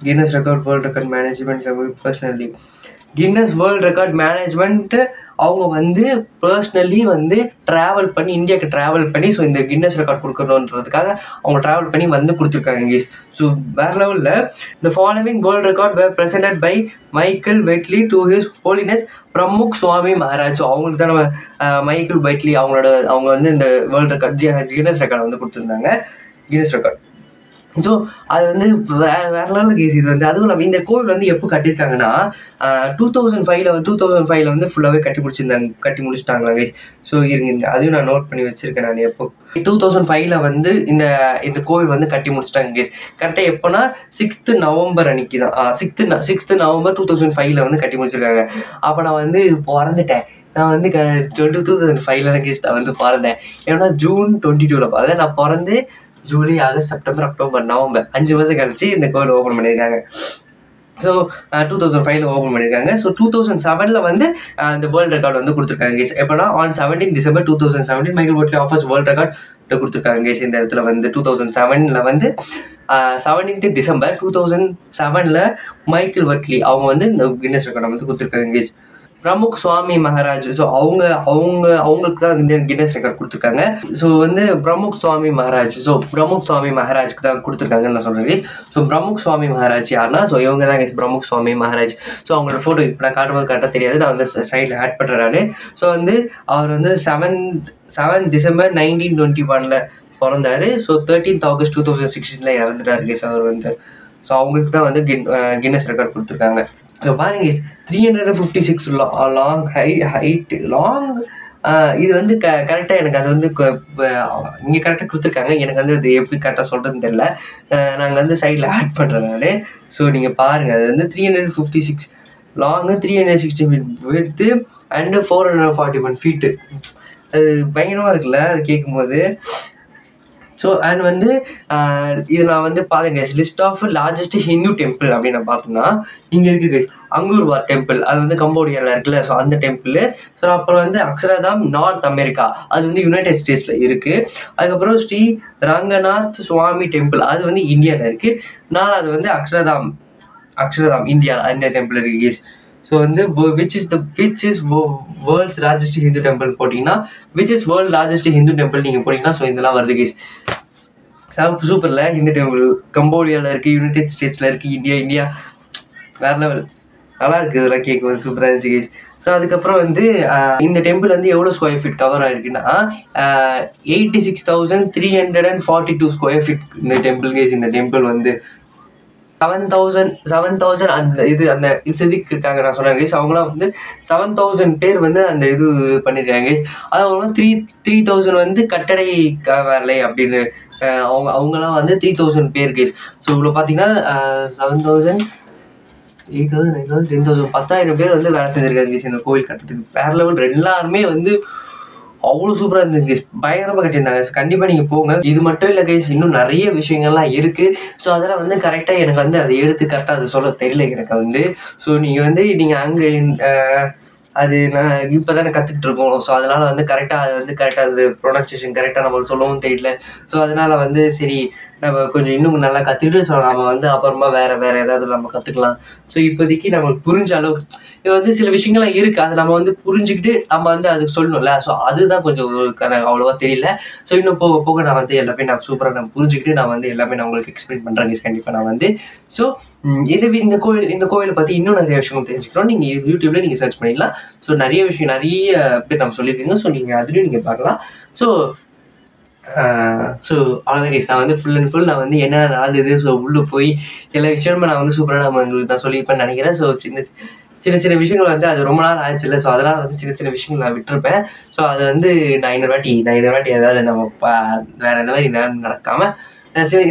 Guinness record world record management personally Guinness world record management அவங்க வந்து பர்சனலி வந்து ட்ராவல் பண்ணி இந்தியாவுக்கு ட்ராவல் பண்ணி ஸோ இந்த கின்னஸ் ரெக்கார்ட் கொடுக்கணுன்றதுக்காக அவங்க ட்ராவல் பண்ணி வந்து கொடுத்துருக்காங்க இங்கேஸ். ஸோ வேறு லெவலில் the following world record were presented by Michael Whitley to his holiness Pramukh Swami Maharaj. So அவங்களுக்கு தான் நம்ம மைக்கேல் வெட்லி அவங்க வந்து இந்த வேர்ல்ட் ரெக்கார்ட் கின்னஸ் ரெக்கார்டை வந்து கொடுத்துருந்தாங்க. Guinness record. ஸோ அது வந்து வேற லெவலில் கேஸ். இது வந்து அதுவும் நம்ம இந்த கோவில் வந்து எப்போ கட்டியிருக்காங்கன்னா 2005 வந்து ஃபுல்லாகவே கட்டி முடிச்சிட்டாங்களா கேஸ். ஸோ இருங்க அதையும் நான் நோட் பண்ணி வச்சுருக்கேன். நான் எப்போ 2005 வந்து இந்த கோவில் வந்து கட்டி முடிச்சிட்டாங்க கேஸ். கரெக்டாக எப்போனா 6th நவம்பர் அன்னைக்கு தான் 6th நவம்பர் 2005 வந்து கட்டி முடிச்சிருக்காங்க. அப்போ நான் வந்து பிறந்துட்டேன். நான் வந்து 2005 தான் கேஸ் நான் வந்து பிறந்தேன். ஏன்னா June 22 பிறந்தேன். நான் பிறந்து July, August, September, October, November 5 மாதம் கழிச்சு இந்த கோவில் ஓப்பன் பண்ணியிருக்காங்க. ஸோ 2005 ஓப்பன் பண்ணியிருக்காங்க. ஸோ 2007 வந்து இந்த வேர்ல்டு ரெக்கார்டு வந்து கொடுத்துருக்காங்க கேஸ். எப்போனா on 17 December 2017 Michael Whitley offers world record கொடுத்துருக்காங்க கேஸ். இந்த இடத்துல வந்து 2007 வந்து 17th December 2007 மைக்கேல் ஒட்லி அவங்க வந்து இந்த கின்னஸ் ரெக்கார்டை வந்து கொடுத்துருக்காங்க கேஸ். பிரமுக் சுவாமி மகாராஜ், ஸோ அவங்களுக்கு தான் இந்த கின்னஸ் ரெக்கார்ட் கொடுத்துருக்காங்க. ஸோ வந்து பிரமுக் சுவாமி மகாராஜ்க்கு தான் கொடுத்துருக்காங்கன்னு நான் சொல்கிறேன். ஸோ பிரமுக் சுவாமி மகாராஜ் யாருன்னா, ஸோ இவங்க தான் பிரமுக் சுவாமி மகாராஜ். ஸோ அவங்களோட ஃபோட்டோ இப்போ நான் காட்டும்போது கரெக்டாக தெரியாது, நான் வந்து சைடில் ஆட் பண்ணுறேன். ஸோ வந்து அவர் வந்து 7 December 1921 பிறந்தாரு. ஸோ 13th August 2016 இறந்துட்டாரு கேஸ் அவர் வந்து. ஸோ அவங்களுக்கு தான் வந்து கின்னஸ் ரெக்கார்ட் கொடுத்துருக்காங்க. ஸோ பாருங்க 356 லாங் ஹைட் லாங். இது வந்து கரெக்டாக எனக்கு அது வந்து இங்கே கரெக்டாக கொடுத்துருக்காங்க. எனக்கு வந்து அது எப்படி கரெக்டாக சொல்கிறதுன்னு தெரியல. நாங்கள் வந்து சைடில் ஆட் பண்ணுறேன் நான். ஸோ நீங்கள் பாருங்கள், அது வந்து 356 long, 360 feet with and 441 feet. அது பயங்கரமாக இருக்குல்ல அது கேட்கும்போது. ஸோ அண்ட் வந்து இது நான் வந்து பாருங்க list of largest Hindu temple அப்படின்னு நான் பார்த்தோம்னா இங்கே இருக்குது கைஸ். அங்கூர்வார் டெம்பிள், அது வந்து கம்போடியாவில் இருக்குல்ல, ஸோ அந்த டெம்பிள். ஸோ அப்புறம் வந்து அக்ஷரதாம் நார்த் அமெரிக்கா, அது வந்து யுனைடெட் ஸ்டேட்ஸில் இருக்குது. அதுக்கப்புறம் ஸ்ரீ ரங்கநாத் சுவாமி டெம்பிள், அது வந்து இந்தியாவில் இருக்குது. அது வந்து அக்ஷரதாம் இந்தியா அந்த டெம்பிள் இருக்குது கைஸ். ஸோ வந்து which is world's largest Hindu temple போட்டிங்கன்னா, which is world largest Hindu temple நீங்கள் போட்டிங்கன்னா ஸோ இதெல்லாம் வருது கேஸ். சூப்பரில் ஹிந்து டெம்பிள் கம்போடியாவில் இருக்குது, யுனைடெட் ஸ்டேட்ஸில் இருக்குது, இந்தியா வேறு லெவல். நல்லா இருக்குது இதெல்லாம் கேட்கும்போது, சூப்பராக இருந்துச்சு கேஸ். ஸோ அதுக்கப்புறம் வந்து இந்த டெம்பிள் வந்து எவ்வளோ ஸ்கொயர் ஃபீட் கவர் ஆகிருக்குன்னா 86,342 ஸ்கொயர் ஃபீட் இந்த டெம்பிள் கேஸ். இந்த டெம்பிள் வந்து 7,000 அந்த செதுக்கி இருக்காங்க நான் சொன்னேன் கேஸ். அவங்களாம் வந்து 7,000 பேர் வந்து அந்த இது பண்ணியிருக்காங்க கேஸ். அதுக்கப்புறம் 3,000 வந்து கட்டடை வேலை அப்படின்னு அவங்களாம் வந்து 3,000 பேர் கேஸ். ஸோ இவ்வளோ பார்த்தீங்கன்னா 7,000 8,000 9,000 10,000 10,000 பேர் வந்து வேலை செஞ்சுருக்காங்க கேஸ் இந்த கோவில் கட்டுறதுக்கு. வேற லெவல். எல்லாருமே வந்து அவ்வளோ சூப்பராக இருந்தது கைஸ், பயங்கரமாக கட்டியிருந்தாங்க. கண்டிப்பாக நீங்கள் போங்க. இது மட்டும் இல்லை கைஸ், இன்னும் நிறைய விஷயங்கள்லாம் இருக்குது. ஸோ அதெல்லாம் வந்து கரெக்டாக எனக்கு வந்து அதை எடுத்து கரெக்டாக அதை சொல்ல தெரியல எனக்கு வந்து. ஸோ நீங்கள் அங்கே அது நான் இப்போ தானே கற்றுக்கிட்டு இருக்கோம். ஸோ அதனால் வந்து கரெக்டாக அது ப்ரொனன்சியேஷன் கரெக்டாக நம்மளுக்கு சொல்லவும் தெரியல. ஸோ அதனால் வந்து சரி நம்ம கொஞ்சம் இன்னும் நல்லா கற்றுக்கிட்டு ஸோ நம்ம வந்து அப்புறமா வேறு ஏதாவது நம்ம கற்றுக்கலாம். ஸோ இப்போதைக்கு நம்மளுக்கு புரிஞ்ச அளவுக்கு இது வந்து சில விஷயங்கள்லாம் இருக்குது, அதை நம்ம வந்து புரிஞ்சுக்கிட்டு நம்ம வந்து அதுக்கு சொல்லணும்ல. ஸோ அதுதான் கொஞ்சம் அவ்வளோவா தெரியல. ஸோ இன்னும் போக போக நான் வந்து எல்லாமே நான் சூப்பராக நான் புரிஞ்சுக்கிட்டு நான் வந்து எல்லாமே நான் உங்களுக்கு எக்ஸ்பிளைன் பண்ணுறேன் கண்டிப்பாக நான் வந்து. ஸோ இந்த கோவிலை பற்றி இன்னும் நிறைய விஷயங்கள் தெரிஞ்சுக்கிறோம். நீங்கள் யூடியூப்ல நீங்கள் சர்ச் பண்ணிடலாம். ஸோ நிறைய பேர் நம்ம சொல்லியிருக்கீங்க. ஸோ நீங்கள் அதுலேயும் நீங்கள் பார்க்கலாம். ஸோ அவ்வளோதான் கேஸ். நான் வந்து ஃபுல் அண்ட் ஃபுல் நான் வந்து என்ன நடந்தது, ஸோ உள்ளே போய் எல்லா விஷயமும் நான் வந்து சூப்பராக நான் சொல்லியிருப்பேன்னு நினைக்கிறேன். ஸோ சின்ன விஷயங்கள் வந்து அது ரொம்ப நாள் ஆச்சு இல்லை. ஸோ அதனால் வந்து சின்ன விஷயங்கள் நான் விட்டுருப்பேன். ஸோ அது வந்து நான் இன்னொரு வாட்டி ஏதாவது நம்ம வேறு எந்த மாதிரி நடக்காமல்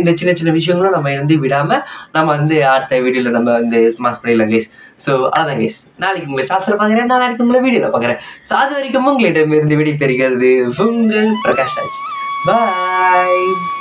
இந்த சின்ன விஷயங்களும் நம்ம வந்து விடாமல் நம்ம வந்து அடுத்த வீடியோவில் நம்ம வந்து மாஸ் பண்ணிடலாம் கேஸ். ஸோ அதான் கேஸ். நாளைக்கு உங்களை சாஸ்திரம் பார்க்குறேன், நாளைக்கு உங்களை வீடியோவில் பார்க்குறேன். ஸோ அது வரைக்கும் உங்களிடம் இருந்து விடை பெறுகிறது உங்கள் பிரகாஷ் ராஜ். Bye.